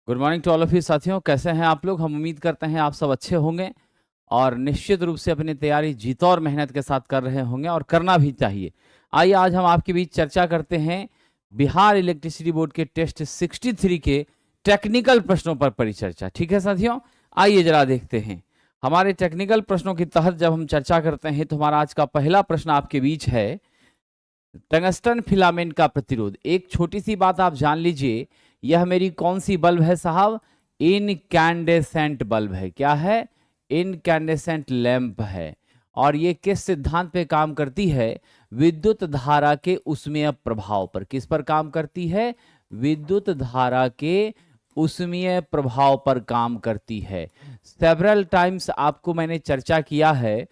Good morning to all of you साथियों, कैसे हैं आप लोग। हम उम्मीद करते हैं आप सब अच्छे होंगे और निश्चित रूप से अपनी तैयारी जीत और मेहनत के साथ कर रहे होंगे और करना भी चाहिए। आइए आज हम आपके बीच चर्चा करते हैं बिहार इलेक्ट्रिसिटी बोर्ड के टेस्ट 63 के टेक्निकल प्रश्नों पर परिचर्चा। ठीक है साथियों, आइए जरा देखते हैं। हमारे टेक्निकल प्रश्नों के तहत जब हम चर्चा करते हैं तो हमारा आज का पहला प्रश्न आपके बीच है, टंगस्टन फिलामेंट का प्रतिरोध। एक छोटी सी बात आप जान लीजिए, यह मेरी कौन सी बल्ब है साहब? इनकैंडेसेंट बल्ब है। क्या है? इनकैंडेसेंट लैंप है। और ये किस सिद्धांत पे काम करती है? विद्युत धारा के उष्मीय प्रभाव पर। किस पर काम करती है? विद्युत धारा के उष्मीय प्रभाव पर काम करती है। सेवरल टाइम्स आपको मैंने चर्चा किया है,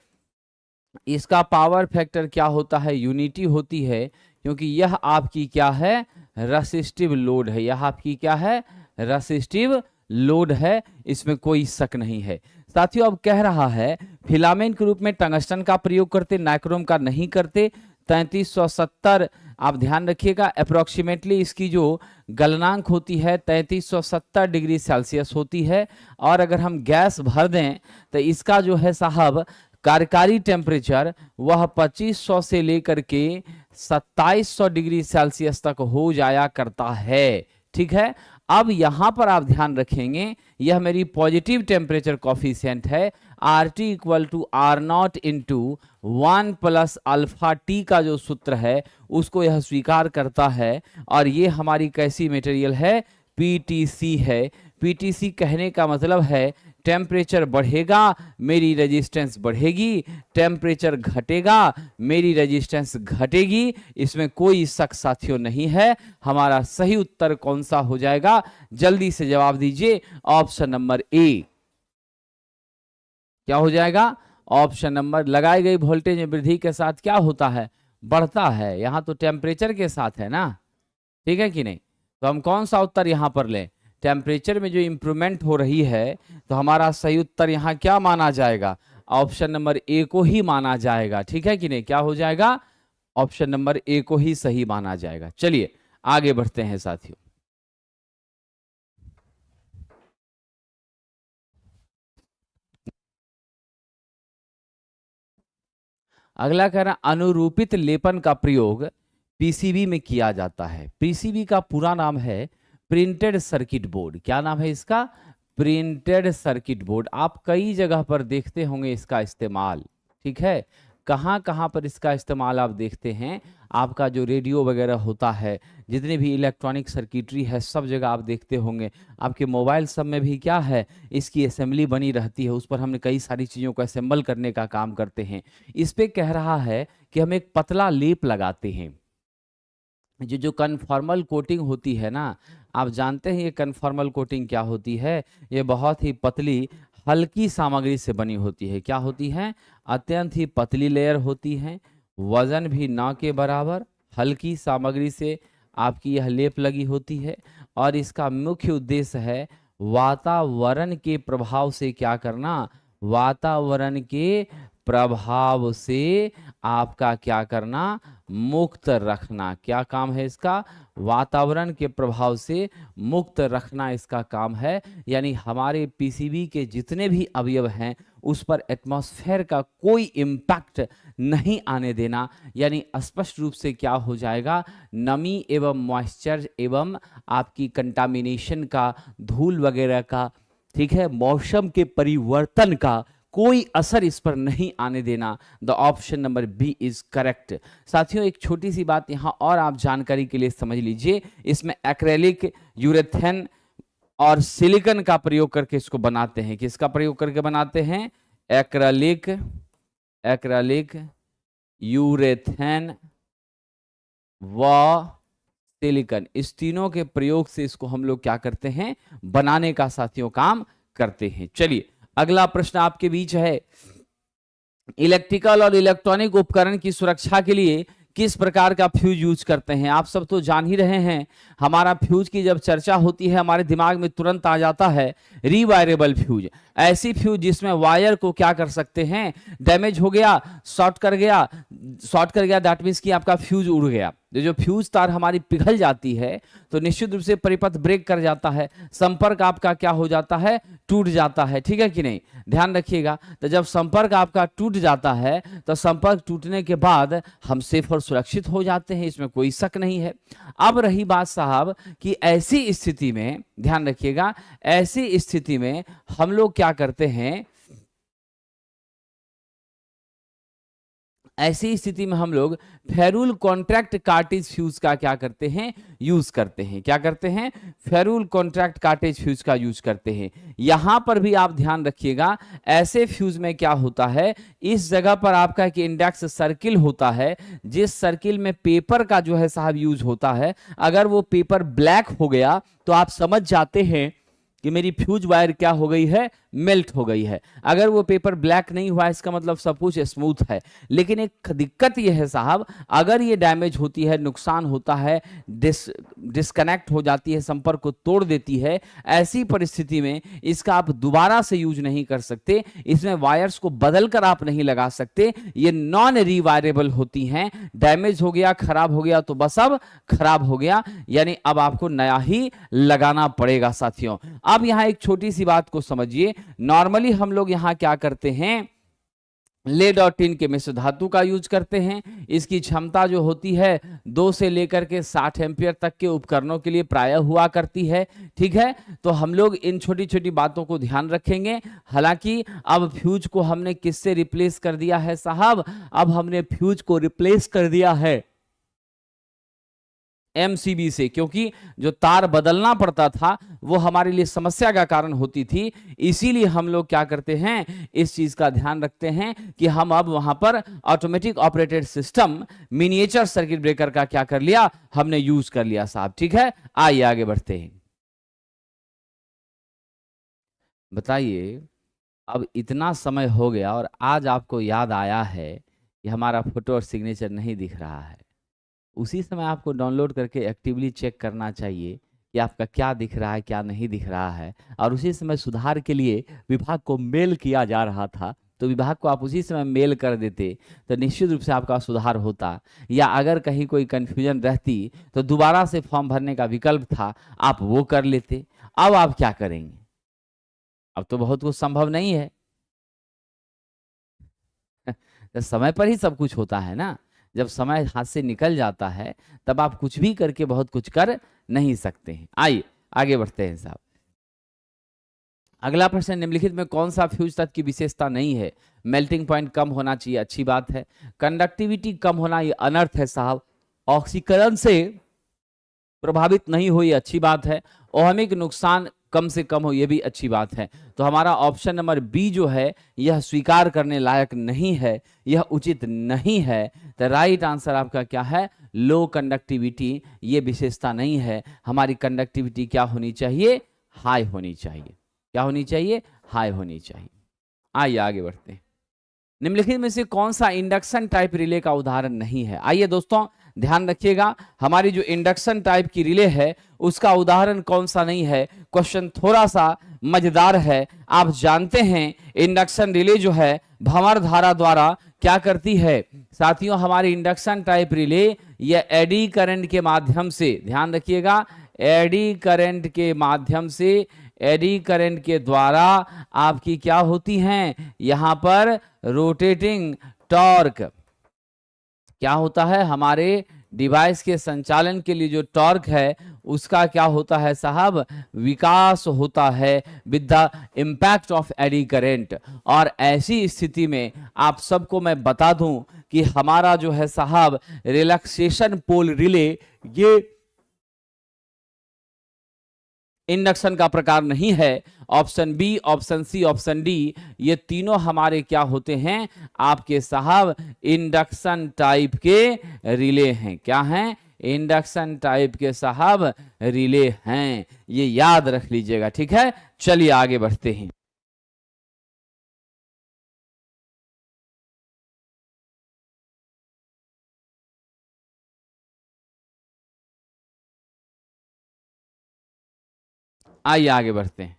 इसका पावर फैक्टर क्या होता है? यूनिटी होती है, क्योंकि यह आपकी क्या है? रेसिस्टिव लोड है। यह आपकी क्या है? रेसिस्टिव लोड है, इसमें कोई शक नहीं है। साथियों, अब कह रहा है फिलामेंट के रूप में टंगस्टन का प्रयोग करते, नाइक्रोम का नहीं करते। 3370 आप ध्यान रखिएगा, अप्रोक्सीमेटली इसकी जो गलनांक होती है 3370 डिग्री सेल्सियस होती है। और अगर हम गैस भर दें तो इसका जो है साहब कार्यकारी टेम्परेचर वह 2500 से लेकर के 2700 डिग्री सेल्सियस तक हो जाया करता है। ठीक है, अब यहां पर आप ध्यान रखेंगे, यह मेरी पॉजिटिव टेम्परेचर कॉफिशिएंट है। RT equal to R0 into 1 plus alpha T का जो सूत्र है उसको यह स्वीकार करता है। और ये हमारी कैसी मटेरियल है? PTC है। PTC कहने का मतलब है टेम्परेचर बढ़ेगा मेरी रेजिस्टेंस बढ़ेगी, टेम्परेचर घटेगा मेरी रेजिस्टेंस घटेगी। इसमें कोई शक साथियों नहीं है। हमारा सही उत्तर कौन सा हो जाएगा? जल्दी से जवाब दीजिए। Option number A. क्या हो जाएगा? Option number. लगाई गई वोल्टेज में वृद्धि के साथ क्या होता है? बढ़ता है। यहां तो टेम्परेचर के साथ है ना, ठीक है कि नहीं? तो हम कौन सा उत्तर यहां पर लें? टेम्परेचर में जो इंप्रूवमेंट हो रही है, तो हमारा सही उत्तर यहां क्या माना जाएगा? ऑप्शन नंबर ए को ही माना जाएगा। ठीक है कि नहीं? क्या हो जाएगा? ऑप्शन नंबर ए को ही सही माना जाएगा। चलिए आगे बढ़ते हैं साथियों। अगला कह रहा, अनुरूपित लेपन का प्रयोग पीसीबी में किया जाता है। पीसीबी का पूरा नाम है प्रिंटेड सर्किट बोर्ड। क्या नाम है इसका? Printed circuit board. आप कई जगह पर देखते होंगे इसका इस्तेमाल। ठीक है, कहाँ कहाँ पर इसका इस्तेमाल आप देखते हैं? आपका जो रेडियो वगैरह होता है, जितने भी इलेक्ट्रॉनिक सर्किटरी है, सब जगह आप देखते होंगे। आपके मोबाइल सब में भी क्या है? इसकी असेंबली बनी रहती है, उस पर हमने कई सारी चीज़ों को असेंबल करने का काम करते हैं। इस पे कह रहा है कि हम एक पतला लेप लगाते हैं। जो कन्फॉर्मल कोटिंग होती है ना, आप जानते हैं ये कन्फॉर्मल कोटिंग क्या होती है? ये बहुत ही पतली हल्की सामग्री से बनी होती है। क्या होती है? अत्यंत ही पतली लेयर होती है, वजन भी ना के बराबर, हल्की सामग्री से आपकी यह लेप लगी होती है। और इसका मुख्य उद्देश्य है वातावरण के प्रभाव से क्या करना? वातावरण के प्रभाव से आपका क्या करना? मुक्त रखना। क्या काम है इसका? वातावरण के प्रभाव से मुक्त रखना इसका काम है। यानी हमारे पीसीबी के जितने भी अवयव हैं उस पर एटमॉस्फेयर का कोई इम्पैक्ट नहीं आने देना। यानी स्पष्ट रूप से क्या हो जाएगा? नमी एवं मॉइस्चर एवं आपकी कंटामिनेशन का, धूल वगैरह का, ठीक है, मौसम के परिवर्तन का कोई असर इस पर नहीं आने देना। The option number B is correct. साथियों, एक छोटी सी बात यहां और आप जानकारी के लिए समझ लीजिए, इसमें एक्रेलिक, यूरेथेन और सिलिकॉन का प्रयोग करके इसको बनाते हैं। किसका प्रयोग करके बनाते हैं? एक्रेलिक, यूरेथेन व सिलिकॉन। इस तीनों के प्रयोग से इसको हम लोग क्या करते हैं? बनाने का साथियों काम करते हैं। चलिए अगला प्रश्न आपके बीच है, इलेक्ट्रिकल और इलेक्ट्रॉनिक उपकरण की सुरक्षा के लिए किस प्रकार का फ्यूज यूज करते हैं? आप सब तो जान ही रहे हैं, हमारा फ्यूज की जब चर्चा होती है हमारे दिमाग में तुरंत आ जाता है रीवायरेबल फ्यूज। ऐसी फ्यूज जिसमें वायर को क्या कर सकते हैं? डैमेज हो गया, शॉर्ट कर गया, दैट मीन्स कि आपका फ्यूज उड़ गया। जो फ्यूज तार हमारी पिघल जाती है तो निश्चित रूप से परिपथ ब्रेक कर जाता है, संपर्क आपका क्या हो जाता है, टूट जाता है, ठीक है कि नहीं, ध्यान रखिएगा। तो जब संपर्क आपका टूट जाता है तो संपर्क टूटने के बाद हम सेफ और सुरक्षित हो जाते हैं, इसमें कोई शक नहीं है। अब रही बात साहब कि ऐसी स्थिति में ध्यान रखिएगा, ऐसी स्थिति में हम लोग क्या करते हैं, ऐसी स्थिति में हम लोग फेरुल कॉन्ट्रैक्ट कार्टेज फ्यूज का क्या करते हैं, यूज करते हैं। क्या करते हैं, फेरुल कॉन्ट्रैक्ट कार्टेज फ्यूज का यूज करते हैं। यहां पर भी आप ध्यान रखिएगा, ऐसे फ्यूज में क्या होता है, इस जगह पर आपका एक इंडेक्स सर्किल होता है, जिस सर्किल में पेपर का जो है साहब यूज होता है। अगर वो पेपर ब्लैक हो गया तो आप समझ जाते हैं कि मेरी फ्यूज वायर क्या हो गई है, मेल्ट हो गई है। अगर वो पेपर ब्लैक नहीं हुआ इसका मतलब सब कुछ स्मूथ है। लेकिन एक दिक्कत ये है साहब, अगर ये डैमेज होती है, नुकसान होता है, डिस्कनेक्ट हो जाती है, संपर्क को तोड़ देती है, ऐसी परिस्थिति में इसका आप दोबारा से यूज नहीं कर सकते, इसमें वायर्स को बदलकर आप नहीं लगा सकते, ये नॉन रिवायरेबल होती हैं। डैमेज हो गया, खराब हो गया तो बस अब खराब हो गया, यानी अब आपको नया ही लगाना पड़ेगा साथियों। अब यहां एक छोटी सी बात को समझिए, नॉर्मली हम लोग यहां क्या करते हैं, लेड और टिन के मिश्र धातु का यूज करते हैं। इसकी क्षमता जो होती है 2 से लेकर के 60 एम्पियर तक के उपकरणों के लिए प्रायः हुआ करती है, ठीक है। तो हम लोग इन छोटी छोटी बातों को ध्यान रखेंगे। हालांकि अब फ्यूज को हमने किससे रिप्लेस कर दिया है साहब, अब हमने फ्यूज को रिप्लेस कर दिया है एमसीबी से, क्योंकि जो तार बदलना पड़ता था वो हमारे लिए समस्या का कारण होती थी। इसीलिए हम लोग क्या करते हैं, इस चीज का ध्यान रखते हैं कि हम अब वहां पर automatic operated system miniature circuit breaker का क्या कर लिया, हमने यूज कर लिया साहब, ठीक है। आइए आगे बढ़ते हैं। बताइए, अब इतना समय हो गया और आज आपको याद आया है कि हमारा फोटो और सिग्नेचर नहीं दिख रहा है। उसी समय आपको डाउनलोड करके एक्टिवली चेक करना चाहिए कि आपका क्या दिख रहा है, क्या नहीं दिख रहा है। और उसी समय सुधार के लिए विभाग को मेल किया जा रहा था, तो विभाग को आप उसी समय मेल कर देते तो निश्चित रूप से आपका सुधार होता। या अगर कहीं कोई कन्फ्यूजन रहती तो दोबारा से फॉर्म भरने का विकल्प था, आप वो कर लेते। अब आप क्या करेंगे, अब तो बहुत कुछ संभव नहीं है। तो समय पर ही सब कुछ होता है ना, जब समय हाथ से निकल जाता है तब आप कुछ भी करके बहुत कुछ कर नहीं सकते हैं। आइए आगे बढ़ते हैं साहब। अगला प्रश्न, निम्नलिखित में कौन सा फ्यूज तत्व की विशेषता नहीं है। मेल्टिंग पॉइंट कम होना चाहिए, अच्छी बात है। कंडक्टिविटी कम होना ये अनर्थ है साहब। ऑक्सीकरण से प्रभावित नहीं हो ये अच्छी बात है। ओहमिक नुकसान कम से कम हो ये भी अच्छी बात है। तो हमारा ऑप्शन नंबर बी जो है यह स्वीकार करने लायक नहीं है, यह उचित नहीं है। तो राइट आंसर आपका क्या है, लो कंडक्टिविटी, ये विशेषता नहीं है। हमारी कंडक्टिविटी क्या होनी चाहिए, हाई होनी चाहिए। क्या होनी चाहिए, हाई होनी चाहिए। आइए आगे बढ़ते हैं। निम्नलिखित में से कौन सा इंडक्शन टाइप रिले का उदाहरण नहीं है। आइए दोस्तों ध्यान रखिएगा, हमारी जो इंडक्शन टाइप की रिले है उसका उदाहरण कौन सा नहीं है। क्वेश्चन थोड़ा सा मजेदार है। आप जानते हैं इंडक्शन रिले जो है भंवर धारा द्वारा क्या करती है साथियों। हमारी इंडक्शन टाइप रिले यह एडी करंट के माध्यम से, ध्यान रखिएगा, एडी करंट के माध्यम से, एडी करंट के द्वारा आपकी क्या होती हैं, यहां पर रोटेटिंग टॉर्क क्या होता है, हमारे डिवाइस के संचालन के लिए जो टॉर्क है उसका क्या होता है साहब, विकास होता है with the impact of eddy current. और ऐसी स्थिति में आप सबको मैं बता दूं कि हमारा जो है साहब रिलैक्सेशन पोल रिले ये इंडक्शन का प्रकार नहीं है। Option B, option C, option D ये तीनों हमारे क्या होते हैं, आपके साहब इंडक्शन टाइप के रिले हैं। क्या हैं, इंडक्शन टाइप के साहब रिले हैं, ये याद रख लीजिएगा, ठीक है। चलिए आगे बढ़ते हैं। आइए आगे बढ़ते हैं।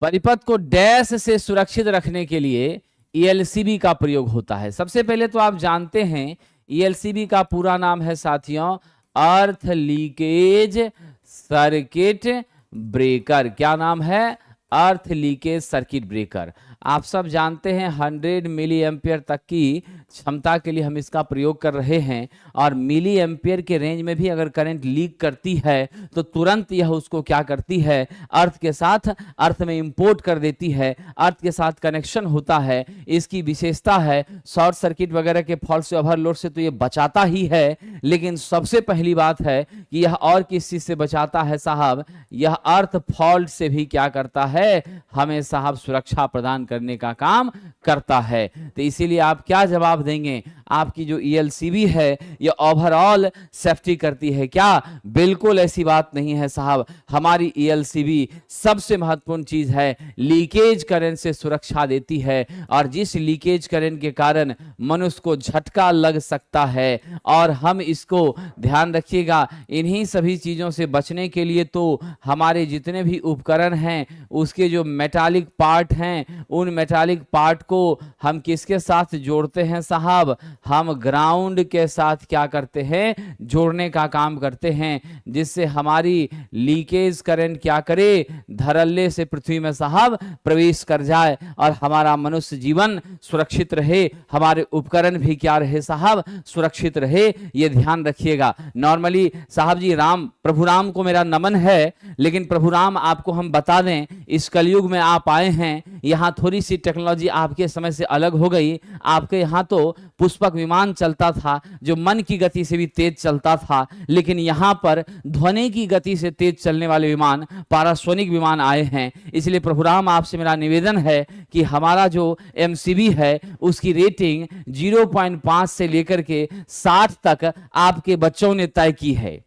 परिपथ को डैश से सुरक्षित रखने के लिए ELCB का प्रयोग होता है। सबसे पहले तो आप जानते हैं ईएलसीबी का पूरा नाम है साथियों अर्थ लीकेज सर्किट ब्रेकर। क्या नाम है? अर्थ लीकेज सर्किट ब्रेकर। आप सब जानते हैं 100 मिली एम्पियर तक की क्षमता के लिए हम इसका प्रयोग कर रहे हैं, और मिली एम्पियर के रेंज में भी अगर करंट लीक करती है तो तुरंत यह उसको क्या करती है, अर्थ के साथ, अर्थ में इंपोर्ट कर देती है, अर्थ के साथ कनेक्शन होता है। इसकी विशेषता है शॉर्ट सर्किट वगैरह के फॉल्ट से, ओवरलोड से तो ये बचाता ही है, लेकिन सबसे पहली बात है कि यह और किस चीज से बचाता है साहब, यह अर्थ फॉल्ट से भी क्या करता है, हमें साहब सुरक्षा प्रदान करने का काम करता है। तो इसीलिए आप क्या जवाब देंगे? आपकी जो ईएलसीबी है ये ओवरऑल सेफ्टी करती है क्या? बिल्कुल ऐसी बात नहीं है साहब। हमारी ईएलसीबी सबसे महत्वपूर्ण चीज है, लीकेज करंट से सुरक्षा देती है, और जिस लीकेज करंट के कारण मनुष्य को झटका लग सकता है, और हम इसको ध्यान रखिएगा, इन्हीं सभी चीजों से बचने के लिए तो हमारे जितने भी उपकरण हैं उसके जो मेटालिक पार्ट हैं, उन मेटालिक पार्ट को हम किसके साथ जोड़ते हैं साहब? हम ग्राउंड के साथ क्या करते हैं? जोड़ने का काम करते हैं, जिससे हमारी लीकेज करंट क्या करे, धड़ल्ले से पृथ्वी में साहब प्रवेश कर जाए, और हमारा मनुष्य जीवन सुरक्षित रहे, हमारे उपकरण भी क्या रहे साहब, सुरक्षित रहे। ये ध्यान रखिएगा। नॉर्मली साहब जी राम, प्रभु राम को मेरा नमन है, लेकिन प्रभु राम आपको हम बता दें, इस कलयुग में आप आए हैं, यहाँ थोड़ी सी टेक्नोलॉजी आपके समय से अलग हो गई। आपके यहाँ तो पुष्पक विमान चलता था जो मन की गति से भी तेज चलता था, लेकिन यहाँ पर ध्वनि की गति से तेज चलने वाले विमान, पारासोनिक विमान आए हैं। इसलिए प्रभु राम आपसे मेरा निवेदन है कि हमारा जो एमसीबी है उसकी रेटिंग 0.5 से लेकर के 60 तक आपके बच्चों ने तय की है।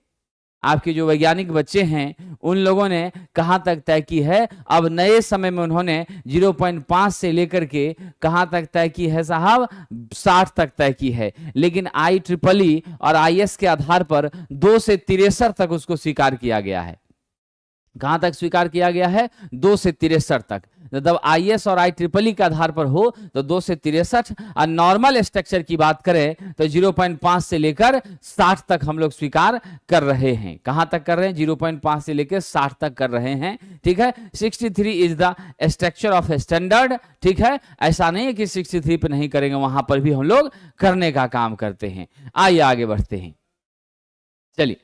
आपके जो वैज्ञानिक बच्चे हैं उन लोगों ने कहां तक तय की है? अब नए समय में उन्होंने 0.5 से लेकर के कहां तक तय की है साहब? 60 तक तय की है। लेकिन IEEE और IS के आधार पर 2 से 63 तक उसको स्वीकार किया गया है। कहां तक स्वीकार किया गया है? 2 से 63 तक। जब IS और IEEE के आधार पर हो तो 2 से 63, और नॉर्मल स्ट्रक्चर की बात करें तो 0.5 से लेकर 60 तक हम लोग स्वीकार कर रहे हैं। कहां तक कर रहे हैं? 0.5 से लेकर 60 तक कर रहे हैं। ठीक है, 63 is the structure of standard. ठीक है, ऐसा नहीं है कि 63 पे नहीं करेंगे, वहां पर भी हम लोग करने का काम करते हैं। आइए आगे बढ़ते हैं। चलिए,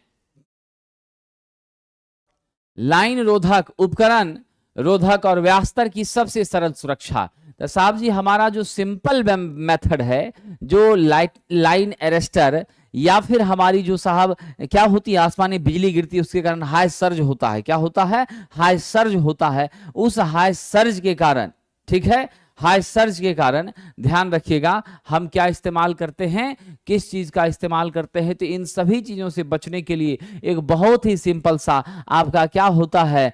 लाइन रोधक उपकरण, रोधक और व्यास्तर की सबसे सरल सुरक्षा। तो साहब जी हमारा जो सिंपल मेथड है, जो लाइन अरेस्टर, या फिर हमारी जो साहब क्या होती है, आसमानी बिजली गिरती है उसके कारण हाई सर्ज होता है। क्या होता है? हाई सर्ज होता है। उस हाई सर्ज के कारण, ठीक है, हाई सर्ज के कारण ध्यान रखिएगा हम क्या इस्तेमाल करते हैं, किस चीज का इस्तेमाल करते हैं। तो इन सभी चीजों से बचने के लिए एक बहुत ही सिंपल सा आपका क्या होता है,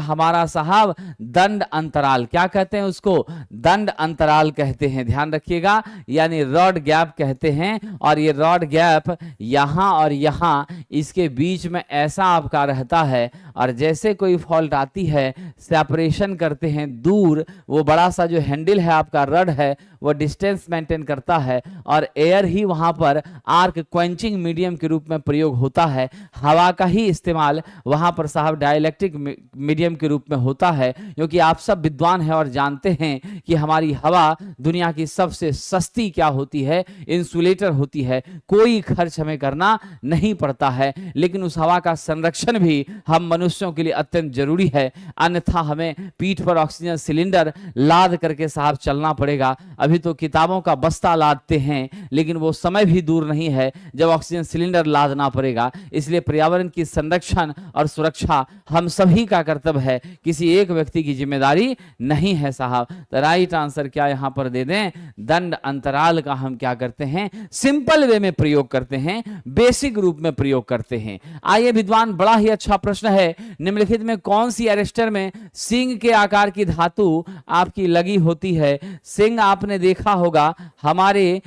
हमारा साहब दंड अंतराल। क्या कहते हैं उसको? दंड अंतराल कहते हैं। ध्यान रखिएगा, यानी रॉड गैप कहते हैं। और ये रॉड गैप यहां और यहां इसके बीच में ऐसा आपका रहता है, और जैसे कोई फॉल्ट आती है सेपरेशन करते हैं दूर, वो बड़ा सा जो हैंडल है आपका, रड है, वो डिस्टेंस मेंटेन करता है, और एयर ही वहां पर आर्क क्वेंचिंग मीडियम के रूप में प्रयोग होता है। हवा का ही इस्तेमाल वहां पर साहब डाइलेक्ट्रिक मीडियम के रूप में होता है, क्योंकि आप सब विद्वान हैं और जानते हैं कि हमारी हवा दुनिया की सबसे सस्ती क्या होती है, इंसुलेटर होती है। कोई खर्च हमें करना नहीं पड़ता है, लेकिन उस हवा का संरक्षण भी हम मनुष्यों के लिए अत्यंत जरूरी है। अन्यथा हमें पीठ पर ऑक्सीजन सिलेंडर लाद करके साहब चलना पड़ेगा। अभी तो किताबों का बस्ता लादते हैं, लेकिन वो समय भी दूर नहीं है जब ऑक्सीजन सिलेंडर लादना पड़ेगा। इसलिए पर्यावरण की संरक्षण और सुरक्षा हम सभी का कर्तव्य है, किसी एक व्यक्ति की जिम्मेदारी नहीं है साहब। तो राइट आंसर क्या यहां पर दे दें? दंड अंतराल का हम क्या करते हैं? सिंपल वे में प्रयोग करते हैं, बेसिक रूप में प्रयोग करते हैं। आइए विद्वान, बड़ा ही अच्छा प्रश्न है, निम्नलिखित में कौन सी अरेस्टर में सिंह के आकार की धातु आपकी लगी होती है? सिंह आपने देखा होगा हमारे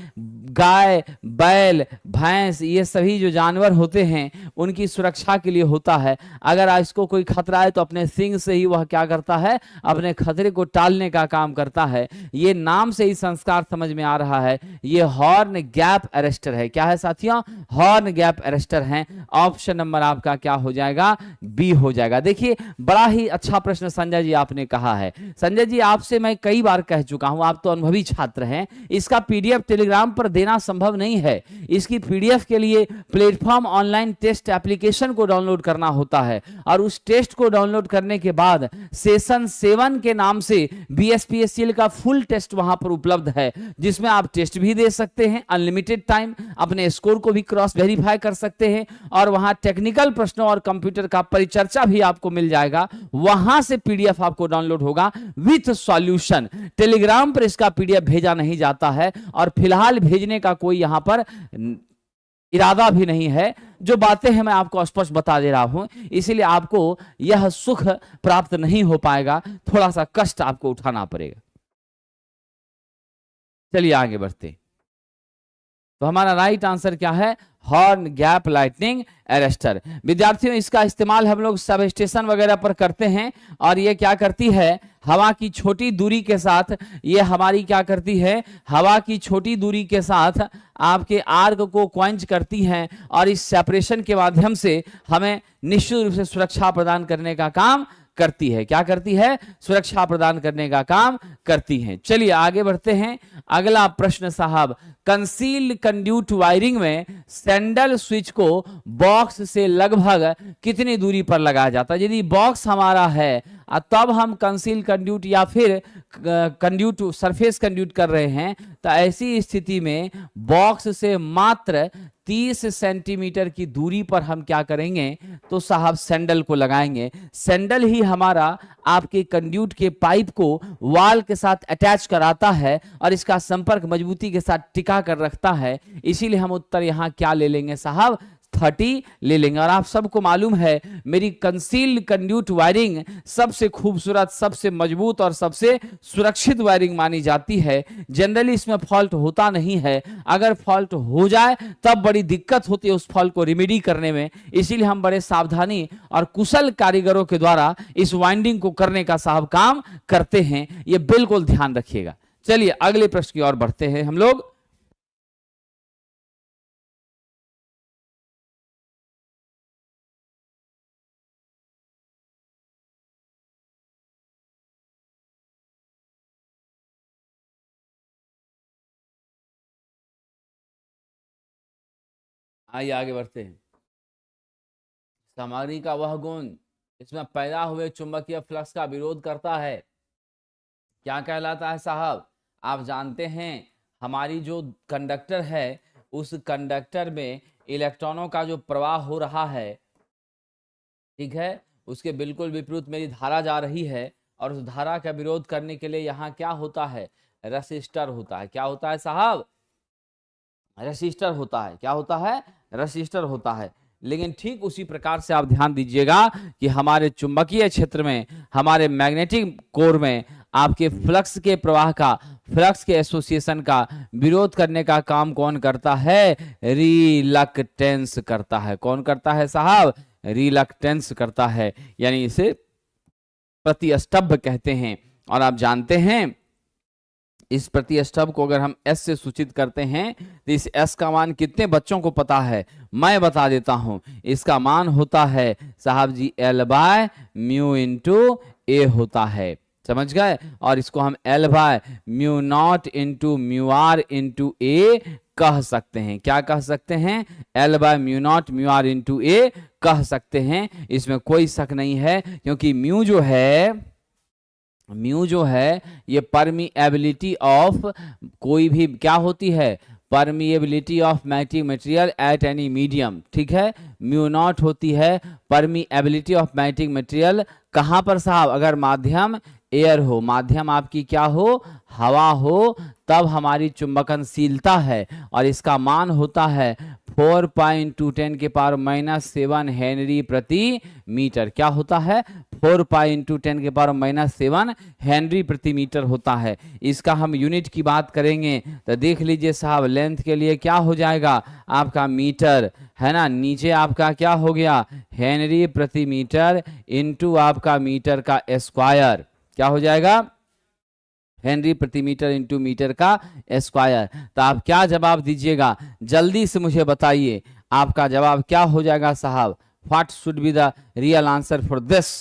गाय, बैल, भैंस, ये सभी जो जानवर होते हैं उनकी सुरक्षा के लिए होता है। अगर इसको कोई खतरा है तो अपने सींग से ही वह क्या करता है, अपने खतरे को टालने का काम करता है। ये नाम से ही संस्कार समझ में आ रहा है, ये हॉर्न गैप अरेस्टर है। क्या है साथियों? हॉर्न गैप अरेस्टर है। ऑप्शन नंबर आपका क्या हो जाएगा? बी हो जाएगा। देखिए बड़ा ही अच्छा प्रश्न संजय जी आपने कहा है। संजय जी आपसे मैं कई बार कह चुका हूं, आप तो अनुभवी छात्र हैं, इसका पीडीएफ टेलीग्राम पर देना संभव नहीं है। इसकी पीडीएफ के लिए प्लेटफॉर्म ऑनलाइन टेस्ट एप्लीकेशन को डाउनलोड करना होता है और उस टेस्ट को डाउनलोड करने के बाद सेशन 7 के नाम से बीएसपीएससीएल का फुल टेस्ट वहां पर उपलब्ध है, जिसमें आप टेस्ट भी दे सकते हैं अनलिमिटेड टाइम, अपने स्कोर को भी क्रॉस वेरीफाई कर सकते हैं और वहां टेक्निकल प्रश्नों और कंप्यूटर का परिचर्चा भी आपको मिल जाएगा। वहां से पीडीएफ आपको डाउनलोड होगा विथ सॉल्यूशन। टेलीग्राम पर इसका पीडीएफ भेजा नहीं जाता है और फिलहाल भेजने का कोई यहां पर इरादा भी नहीं है। जो बातें हैं मैं आपको स्पष्ट बता दे रहा हूं, इसीलिए आपको यह सुख प्राप्त नहीं हो पाएगा, थोड़ा सा कष्ट आपको उठाना पड़ेगा। चलिए आगे बढ़ते। तो हमारा राइट आंसर क्या है? Horn gap lightning arrester. विद्यार्थियों इसका इस्तेमाल हम लोग सब स्टेशन वगैरह पर करते हैं और ये क्या करती है, हवा की छोटी दूरी के साथ, ये हमारी क्या करती है, हवा की छोटी दूरी के साथ आपके आर्क को क्वेंच करती हैं और इस सेपरेशन के माध्यम से हमें निश्चित रूप से सुरक्षा प्रदान करने का काम करती है। क्या करती है? सुरक्षा प्रदान करने का काम करती है। चलिए आगे बढ़ते हैं। अगला प्रश्न साहब, कंसील्ड कंड्यूट वायरिंग में सैंडल स्विच को बॉक्स से लगभग कितनी दूरी पर लगाया जाता है? यदि बॉक्स हमारा है तब हम कंसील कंड्यूट या फिर कंड्यूट सरफेस कंड्यूट कर रहे हैं, तो ऐसी स्थिति में बॉक्स से मात्र 30 सेंटीमीटर की दूरी पर हम क्या करेंगे, तो साहब सैंडल को लगाएंगे। सैंडल ही हमारा आपके कंड्यूट के पाइप को वाल के साथ अटैच कराता है और इसका संपर्क मजबूती के साथ टिका कर रखता है। इसीलिए हम उत्तर यहां क्या ले लेंगे साहब? 30 ले लेंगे। और आप सबको मालूम है मेरी कंसील्ड कंड्यूट वायरिंग सबसे खूबसूरत, सबसे मजबूत और सबसे सुरक्षित वायरिंग मानी जाती है। जनरली इसमें फॉल्ट होता नहीं है, अगर फॉल्ट हो जाए तब बड़ी दिक्कत होती है उस फॉल्ट को रिमेडी करने में। इसीलिए हम बड़े सावधानी और कुशल कारीगरों के द्वारा इस वाइंडिंग को करने का साहब काम करते हैं, ये बिल्कुल ध्यान रखिएगा। चलिए अगले प्रश्न की ओर बढ़ते हैं हम लोग। आइए आगे बढ़ते हैं। सामग्री का वह गुण इसमें पैदा हुए चुंबकीय फ्लक्स का विरोध करता है, क्या कहलाता है साहब? आप जानते हैं हमारी जो कंडक्टर है उस कंडक्टर में इलेक्ट्रॉनों का जो प्रवाह हो रहा है, ठीक है, उसके बिल्कुल विपरीत मेरी धारा जा रही है और उस धारा का विरोध करने के लिए यहाँ क्या होता है? रेसिस्टर होता है। क्या होता है साहब? रेसिस्टर होता है। क्या होता है? रेसिस्टर होता है। लेकिन ठीक उसी प्रकार से आप ध्यान दीजिएगा कि हमारे चुंबकीय क्षेत्र में, हमारे मैग्नेटिक कोर में आपके फ्लक्स के प्रवाह का, फ्लक्स के एसोसिएशन का विरोध करने का काम कौन करता है? रिलक्टेंस करता है। कौन करता है साहब? रिलक्टेंस करता है, यानी इसे प्रतिस्तंभ कहते हैं। और आप जानते हैं इस प्रतिस्तंभ को अगर हम S से सूचित करते हैं तो इस S का मान कितने बच्चों को पता है? मैं बता देता हूं। इसका मान होता है साहब जी L/μ इंटू A होता है, समझ गए? और इसको हम L/μ0 into μr into A कह सकते हैं। क्या कह सकते हैं? L/μ0 μr इंटू A कह सकते हैं। इसमें कोई शक नहीं है, क्योंकि म्यू जो है ये परमिएबिलिटी ऑफ कोई भी क्या होती है? Permeability of magnetic material at any medium, ठीक है। μ0 होती है परमिएबिलिटी ऑफ मैग्नेटिक मटेरियल कहां पर साहब? अगर माध्यम एयर हो, माध्यम आपकी क्या हो, हवा हो, तब हमारी चुंबकनशीलता है और इसका मान होता है 4 पाई इंटू 10 के पावर -7 हेनरी प्रति मीटर। क्या होता है, 4 पाई इंटू 10 के पावर -7 हेनरी प्रति मीटर होता है। इसका हम यूनिट की बात करेंगे तो देख लीजिए साहब, लेंथ के लिए क्या हो जाएगा आपका मीटर, है ना, नीचे आपका क्या हो गया हेनरी प्रति मीटर इंटू आपका मीटर का स्क्वायर, क्या हो जाएगा हेनरी प्रति मीटर इंटू मीटर का स्क्वायर। तो आप क्या जवाब दीजिएगा, जल्दी से मुझे बताइए, आपका जवाब क्या हो जाएगा साहब, what should be the real answer for this.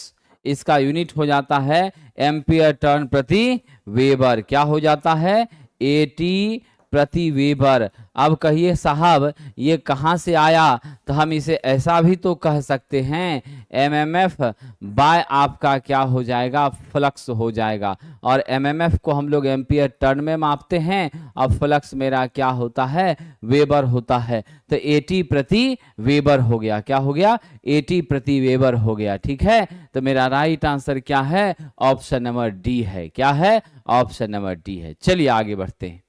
इसका यूनिट हो जाता है एम्पियर टर्न प्रति वेबर, क्या हो जाता है 80 प्रति वेबर। अब कहिए साहब ये कहाँ से आया, तो हम इसे ऐसा भी तो कह सकते हैं एमएमएफ बाय आपका क्या हो जाएगा फ्लक्स हो जाएगा, और एमएमएफ को हम लोग एम्पियर टर्न में मापते हैं, अब फ्लक्स मेरा क्या होता है वेबर होता है, तो 80 प्रति वेबर हो गया, क्या हो गया 80 प्रति वेबर हो गया। ठीक है, तो मेरा राइट आंसर क्या है, ऑप्शन नंबर डी है, क्या है ऑप्शन नंबर डी है। चलिए आगे बढ़ते हैं।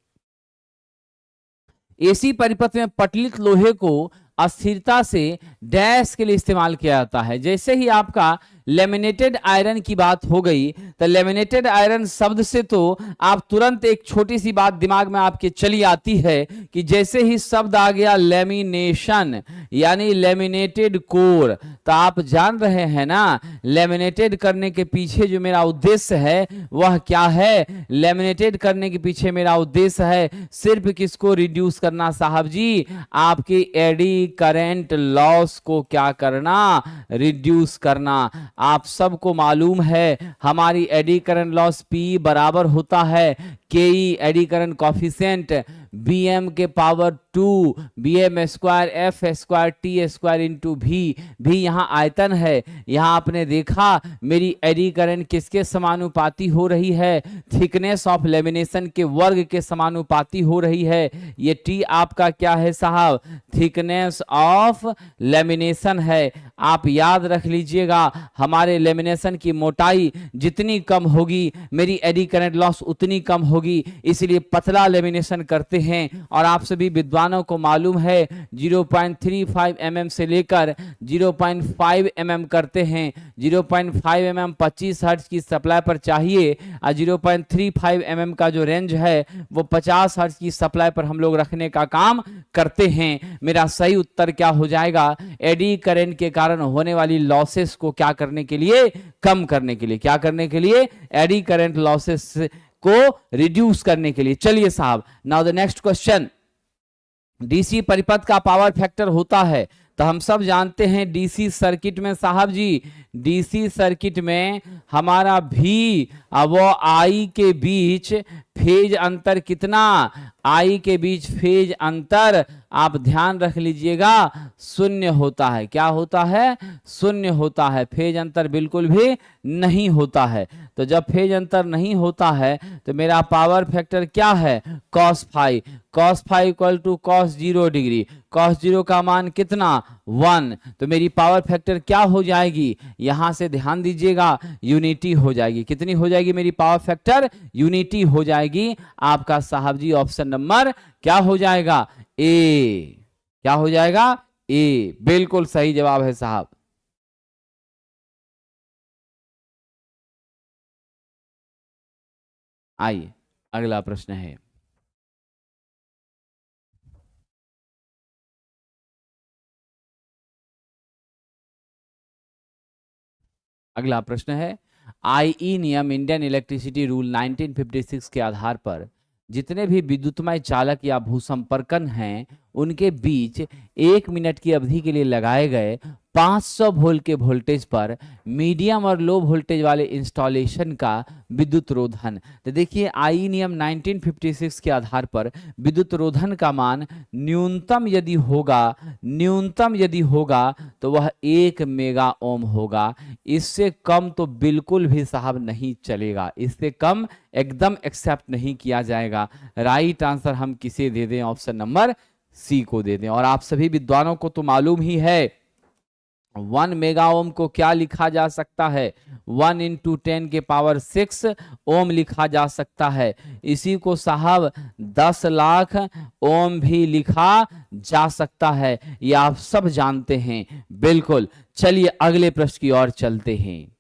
एसी परिपथ में पटलित लोहे को अस्थिरता से डैश के लिए इस्तेमाल किया जाता है। जैसे ही आपका लेमिनेटेड आयरन की बात हो गई, तो लेमिनेटेड आयरन शब्द से तो आप तुरंत एक छोटी सी बात दिमाग में आपके चली आती है कि जैसे ही शब्द आ गया लेमिनेशन यानी लेमिनेटेड कोर, तो आप जान रहे हैं ना लेमिनेटेड करने के पीछे जो मेरा उद्देश्य है वह क्या है, लेमिनेटेड करने के पीछे मेरा उद्देश्य है सिर्फ किसको रिड्यूस करना साहब जी, आपकी एडी करंट लॉस को क्या करना, रिड्यूस करना। आप सबको मालूम है हमारी एडी करंट लॉस P बराबर होता है KE eddy current coefficient Bm के power 2 Bm square F square T square into भी यहाँ आयतन है। यहाँ आपने देखा मेरी एडी करंट किसके समानुपाती हो रही है, थिकनेस ऑफ लेमिनेशन के वर्ग के समानुपाती हो रही है। ये T आपका क्या है साहब, थिकनेस ऑफ लेमिनेशन है। आप याद रख लीजिएगा हमारे लेमिनेशन की मोटाई जितनी कम होगी मेरी एडी करंट लॉस उतनी कम होगी, इसलिए पतला लेमिनेशन करते हैं। और आप सभी विद्वानों को मालूम है 0.35 mm से लेकर 0.5 mm करते हैं। 0.5 mm 25 हर्ट्ज की सप्लाई पर चाहिए और 0.35 mm का जो रेंज है वो 50 हर्ट्ज की सप्लाई पर हम लोग रखने का काम करते हैं। मेरा सही उत्तर क्या हो जाएगा, एडी करंट के कारण होने वाली लॉसेस को क्या करने के लिए, कम करने के लिए, क्या करने के लिए, एडी करंट लॉसेस को रिड्यूस करने के लिए। चलिए साहब, now the next question, DC परिपथ का पावर फैक्टर होता है, तो हम सब जानते हैं डीसी सर्किट में साहब जी, डीसी सर्किट में हमारा भी वो आई के बीच फेज अंतर कितना, आई के बीच फेज अंतर आप ध्यान रख लीजिएगा शून्य होता है। क्या होता है, शून्य होता है, फेज अंतर बिल्कुल भी नहीं होता है। तो जब फेज अंतर नहीं होता है तो मेरा पावर फैक्टर क्या है, cos phi, cos phi equal to cos 0 degree, cos 0 का मान कितना 1, तो मेरी पावर फैक्टर क्या हो जाएगी, यहां से ध्यान दीजिएगा यूनिटी हो जाएगी। कितनी हो जाएगी मेरी पावर फैक्टर, यूनिटी हो जाएगी। आपका साहब जी ऑप्शन नंबर क्या हो जाएगा, ए, क्या हो जाएगा ए, बिल्कुल सही जवाब है साहब। आइए अगला प्रश्न है, अगला प्रश्न है आईई नियम इंडियन इलेक्ट्रिसिटी रूल 1956 के आधार पर जितने भी विद्युतमय चालक या भूसंपर्कन हैं उनके बीच 1 मिनट की अवधि के लिए लगाए गए 500 वोल्ट के वोल्टेज पर मीडियम और लो वोल्टेज वाले इंस्टॉलेशन का विद्युत रोधन। तो देखिए आई नियम 1956 के आधार पर विद्युत रोधन का मान न्यूनतम यदि होगा तो वह 1 मेगा ओम होगा। इससे कम तो बिल्कुल भी साहब नहीं चलेगा, इससे कम एकदम एक्सेप्ट नहीं किया जाएगा। राइट आंसर हम किसे दे दें, ऑप्शन नंबर सी को दे दें। और आप सभी विद्वानों को तो मालूम ही है 1 मेगा ओम को क्या लिखा जा सकता है? 1 इंटू 10 के पावर 6 ओम लिखा जा सकता है। इसी को साहब 10 लाख ओम भी लिखा जा सकता है, ये आप सब जानते हैं। बिल्कुल, चलिए अगले प्रश्न की ओर चलते हैं।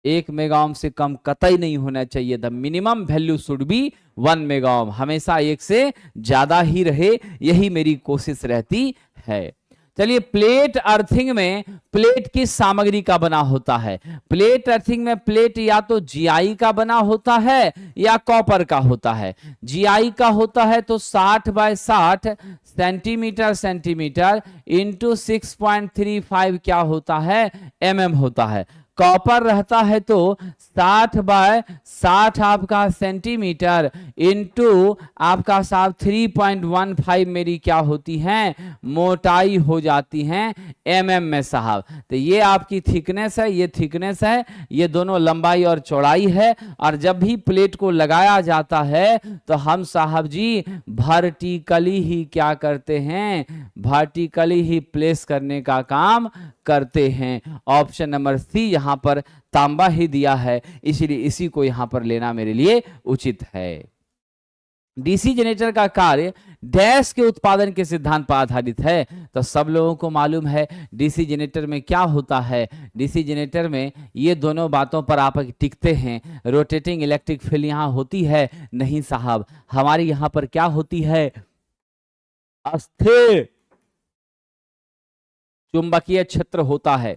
1 मेगा ओम से कम कतई नहीं होना चाहिए। The minimum value should be 1 mega ohm, हमेशा 1 से ज्यादा ही रहे, यही मेरी कोशिश रहती है। चलिए, प्लेट अर्थिंग में प्लेट किस सामग्री का बना होता है? प्लेट अर्थिंग में प्लेट या तो जीआई का बना होता है या कॉपर का होता है। जीआई का होता है तो 60 बाय 60 सेंटीमीटर इंटू 6.35 क्या होता है? एमएम होता है। कॉपर रहता है तो 60 बाय 60 आपका सेंटीमीटर इंटू आपका साहब 3.15 मेरी क्या होती है? मोटाई हो जाती है एमएम में साहब। तो ये आपकी थिकनेस है, ये थिकनेस है, ये दोनों लंबाई और चौड़ाई है। और जब भी प्लेट को लगाया जाता है तो हम साहब जी वर्टिकली ही क्या करते हैं? वर्टिकली ही प्लेस करने का काम करते हैं। ऑप्शन नंबर सी यहां पर तांबा ही दिया है, इसलिए इसी को यहां पर लेना मेरे लिए उचित है। डीसी जनरेटर का कार्य डैश के उत्पादन के सिद्धांत पर आधारित है। तो सब लोगों को मालूम है डीसी जनरेटर में क्या होता है। डीसी जनरेटर में ये दोनों बातों पर आप टिकते हैं। रोटेटिंग इलेक्ट्रिक फील्ड यहां होती है नहीं साहब, हमारी यहां पर क्या होती है? अस्थिर चुंबकीय क्षेत्र होता है,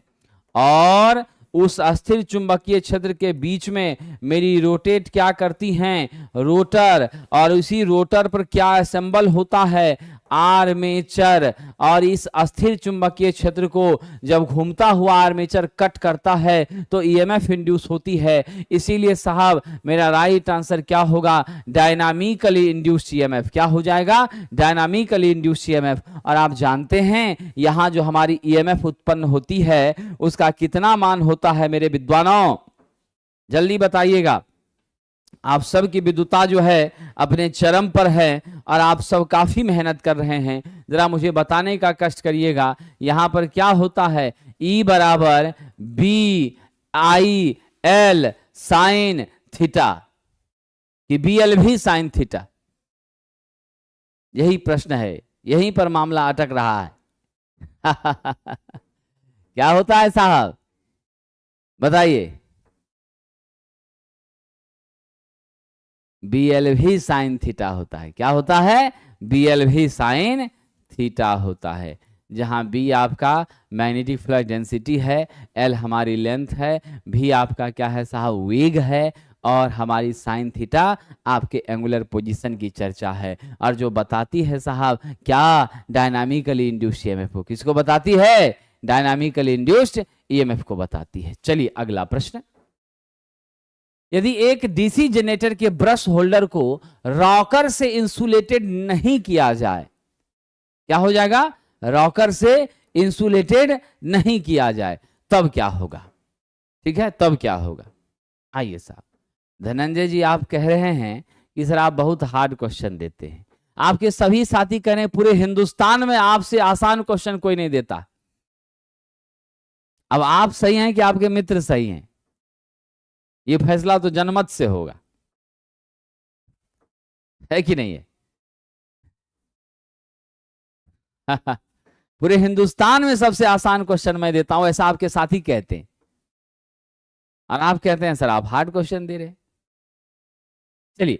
और उस अस्थिर चुंबकीय क्षेत्र के बीच में मेरी रोटेट क्या करती हैं? रोटर, और उसी रोटर पर क्या असेंबल होता है? आर्मेचर। और इस अस्थिर चुंबकीय क्षेत्र को जब घूमता हुआ आर्मेचर कट करता है तो ईएमएफ इंड्यूस होती है। इसीलिए साहब मेरा राइट आंसर क्या होगा? Dynamically induced EMF. क्या हो जाएगा? Dynamically induced EMF. और आप जानते हैं यहां जो हमारी ईएमएफ उत्पन्न होती है उसका कितना मान होता है मेरे विद्वानों? जल्दी बताइएगा। आप सब की विद्वता जो है अपने चरम पर है और आप सब काफी मेहनत कर रहे हैं। जरा मुझे बताने का कष्ट करिएगा, यहां पर क्या होता है? E बराबर B I L sine theta कि बी एल भी साइन थीटा? यही प्रश्न है, यहीं पर मामला अटक रहा है। क्या होता है साहब, बताइए? बी एल भी साइन थीटा होता है। क्या होता है? बी एल भी साइन थीटा होता है। जहां बी आपका मैग्नेटिक फ्लक्स डेंसिटी है, एल हमारी लेंथ है, भी आपका क्या है साहब? वेग है, और हमारी साइन थीटा आपके एंगुलर पोजीशन की चर्चा है। और जो बताती है साहब क्या? डायनामिकली इंड्यूस्ड ईएमएफ को। किसको बताती है? डायनामिकली इंड्यूस्ड ईएमएफ को बताती है। चलिए अगला प्रश्न। यदि एक डीसी जनरेटर के ब्रश होल्डर को रॉकर से इंसुलेटेड नहीं किया जाए, क्या हो जाएगा? रॉकर से इंसुलेटेड नहीं किया जाए तब क्या होगा? ठीक है, तब क्या होगा? आइए साहब। धनंजय जी आप कह रहे हैं कि सर आप बहुत हार्ड क्वेश्चन देते हैं। आपके सभी साथी कह रहे हैं पूरे हिंदुस्तान में आपसे आसान क्वेश्चन कोई नहीं देता। अब आप सही हैं कि आपके मित्र सही हैं, ये फैसला तो जनमत से होगा, है कि नहीं है? पूरे हिंदुस्तान में सबसे आसान क्वेश्चन मैं देता हूं, ऐसा आपके साथी कहते हैं, और आप कहते हैं सर आप हार्ड क्वेश्चन दे रहे हैं। चलिए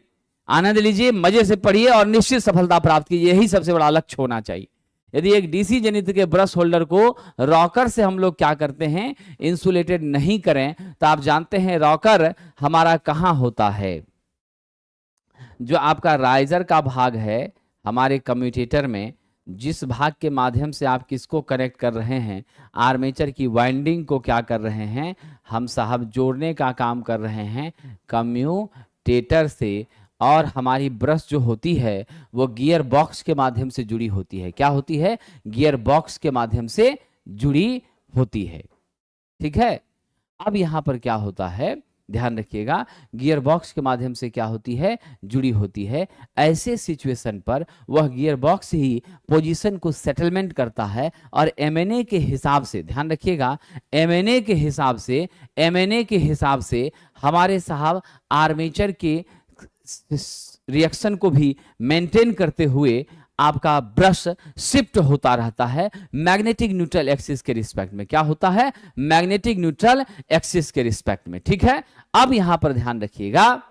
आनंद लीजिए, मजे से पढ़िए और निश्चित सफलता प्राप्त कीजिए, यही सबसे बड़ा लक्ष्य होना चाहिए। यदि एक डीसी जनित के ब्रश होल्डर को रॉकर से हम लोग क्या करते हैं? इंसुलेटेड नहीं करें, तो आप जानते हैं रॉकर हमारा कहां होता है? जो आपका राइजर का भाग है हमारे कम्यूटेटर में, जिस भाग के माध्यम से आप किसको कनेक्ट कर रहे हैं? आर्मेचर की वाइंडिंग को क्या कर रहे हैं? हम साहब जोड़ने का काम कर रहे हैं कम्यूटेटर से। और हमारी ब्रश जो होती है वो गियर बॉक्स के माध्यम से जुड़ी होती है। क्या होती है? गियर बॉक्स के माध्यम से जुड़ी होती है। ठीक है। अब यहां पर क्या होता है ध्यान रखिएगा, गियर बॉक्स के माध्यम से क्या होती है, जुड़ी होती है। ऐसे सिचुएशन पर वह गियर बॉक्स ही पोजीशन को सेटलमेंट करता है और एमएनए के हिसाब से, ध्यान रखिएगा, एमएनए के हिसाब से हमारे साहब आर्मेचर के रिएक्शन को भी मेंटेन करते हुए आपका ब्रश शिफ्ट होता रहता है मैग्नेटिक न्यूट्रल एक्सिस के रिस्पेक्ट में। क्या होता है, मैग्नेटिक न्यूट्रल एक्सिस के रिस्पेक्ट में। ठीक है, अब यहां पर ध्यान रखिएगा,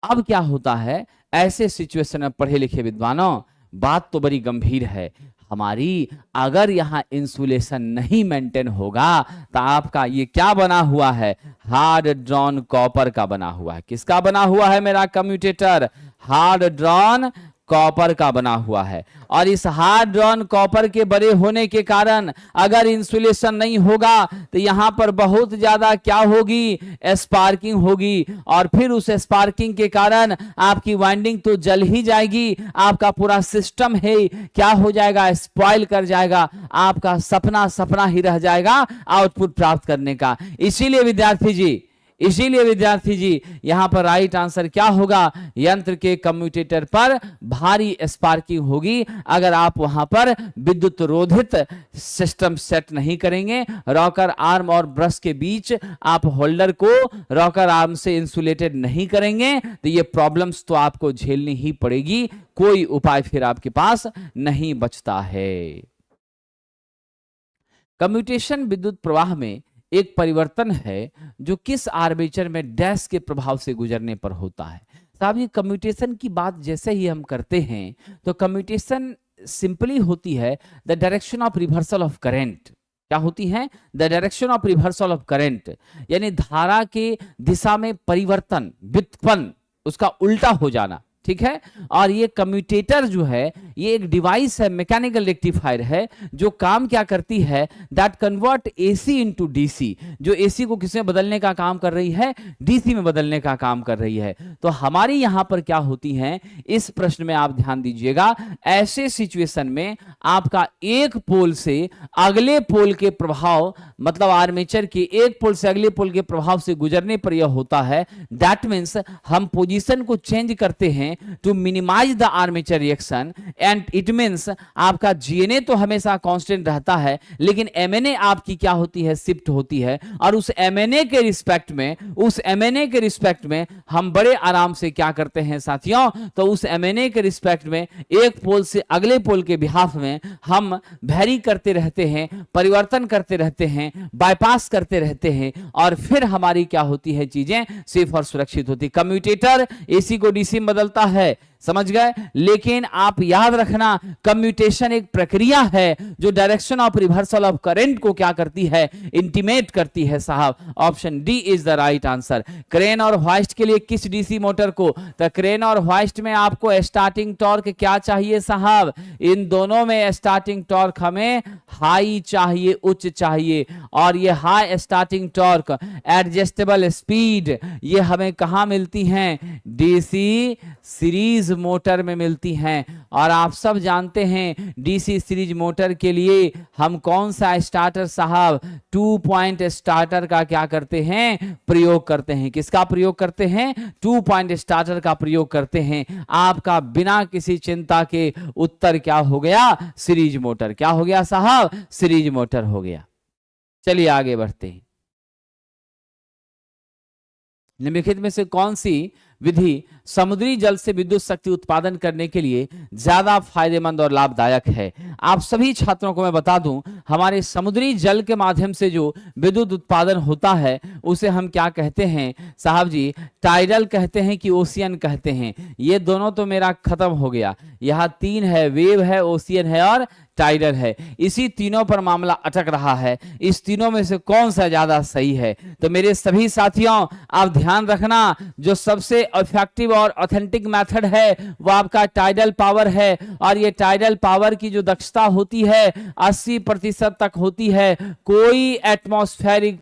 अब क्या होता है ऐसे सिचुएशन में पढ़े लिखे विद्वानों, बात तो बड़ी गंभीर है हमारी। अगर यहां इंसुलेशन नहीं मेंटेन होगा तो आपका ये क्या बना हुआ है, हार्ड ड्रॉन कॉपर का बना हुआ है। किसका बना हुआ है मेरा कम्यूटेटर, हार्ड ड्रॉन कॉपर का बना हुआ है। और इस हार्ड ड्रॉन कॉपर के बड़े होने के कारण अगर इंसुलेशन नहीं होगा तो यहां पर बहुत ज्यादा क्या होगी, स्पार्किंग होगी, और फिर उस स्पार्किंग के कारण आपकी वाइंडिंग तो जल ही जाएगी, आपका पूरा सिस्टम है क्या हो जाएगा, स्पॉइल कर जाएगा, आपका सपना ही रह जाएगा आउटपुट प्राप्त करने का। इसीलिए विद्यार्थी जी यहां पर राइट आंसर क्या होगा, यंत्र के कम्यूटेटर पर भारी स्पार्किंग होगी अगर आप वहां पर विद्युत रोधित सिस्टम सेट नहीं करेंगे। रॉकर आर्म और ब्रश के बीच आप होल्डर को रॉकर आर्म से इंसुलेटेड नहीं करेंगे तो ये प्रॉब्लम्स तो आपको झेलनी ही पड़ेगी, कोई उपाय फिर आपके पास नहीं बचता है। कम्यूटेशन विद्युत प्रवाह में एक परिवर्तन है जो किस आर्मेचर में डैश के प्रभाव से गुजरने पर होता है। साहब ये कम्यूटेशन की बात जैसे ही हम करते हैं तो कम्यूटेशन सिंपली होती है the direction of reversal of current. क्या होती है, the direction of reversal of current, यानी धारा के दिशा में परिवर्तन, व्युत्पन्न, उसका उल्टा हो जाना। ठीक है, और ये कम्यूटेटर जो है ये एक डिवाइस है, मैकेनिकल रेक्टिफायर है, जो काम क्या करती है, that convert AC into DC, जो एसी को किसमें बदलने का काम कर रही है, डीसी में बदलने का काम कर रही है। तो हमारी यहां पर क्या होती है, इस प्रश्न में आप ध्यान दीजिएगा, ऐसे सिचुएशन में आपका एक पोल से अगले पोल के प्रभाव, मतलब आर्मेचर के एक पोल से अगले पोल के प्रभाव से गुजरने पर यह होता है। दैट मीन्स हम पोजीशन को चेंज करते हैं to minimize the armature reaction, and it means आपका जीएनए तो हमेशा कांस्टेंट रहता है लेकिन एमएनए आपकी क्या होती है, शिफ्ट होती है। और उस एमएनए के रिस्पेक्ट में हम बड़े आराम से क्या करते हैं साथियों, तो उस एमएनए के रिस्पेक्ट में एक पोल से अगले पोल के बिहाफ में हम वेरी करते रहते हैं, परिवर्तन करते रहते हैं, बाईपास करते रहते हैं, और फिर हमारी क्या होती है, चीजें सेफ और सुरक्षित होती। कम्यूटेटर एसी को डीसी में बदलता है, समझ गए। लेकिन आप याद रखना कम्यूटेशन एक प्रक्रिया है जो direction of reversal of current को क्या करती है, इंटीमेट करती है साहब। Option D is the right answer. Crane और हॉइस्ट के लिए किस डीसी मोटर को, तो क्रेन और हॉइस्ट में आपको स्टार्टिंग टॉर्क क्या चाहिए साहब, इन दोनों में स्टार्टिंग टॉर्क हमें हाई चाहिए, उच्च चाहिए। और ये high starting torque, adjustable speed, ये हमें कहां मिलती हैं, डीसी सीरीज मोटर में मिलती हैं। और आप सब जानते हैं डीसी सीरीज मोटर के लिए हम कौन सा स्टार्टर साहब, 2 पॉइंट स्टार्टर का क्या करते हैं, प्रयोग करते हैं। किसका प्रयोग करते हैं, 2 पॉइंट स्टार्टर का प्रयोग करते हैं। आपका बिना किसी चिंता के उत्तर क्या हो गया, सीरीज मोटर। क्या हो गया साहब, सीरीज मोटर हो गया। चलिए आगे बढ़ते हैं। निम्नलिखित में से कौन सी विधि समुद्री जल से विद्युत शक्ति उत्पादन करने के लिए ज्यादा फायदेमंद और लाभदायक है। आप सभी छात्रों को मैं बता दूं, हमारे समुद्री जल के माध्यम से जो विद्युत उत्पादन होता है उसे हम क्या कहते हैं साहब जी, टाइडल कहते हैं कि ओशियन कहते हैं। ये दोनों तो मेरा खत्म हो गया, यहाँ 3 है, वेव है, ओशियन है और टाइडल है। इसी तीनों पर मामला अटक रहा है, इस तीनों में से कौन सा ज्यादा सही है। तो मेरे सभी साथियों आप ध्यान रखना, जो सबसे इफेक्टिव और ऑथेंटिक मेथड है वो आपका टाइडल पावर है, और ये टाइडल पावर की जो दक्षता होती है 80% तक होती है। कोई एटमॉस्फेरिक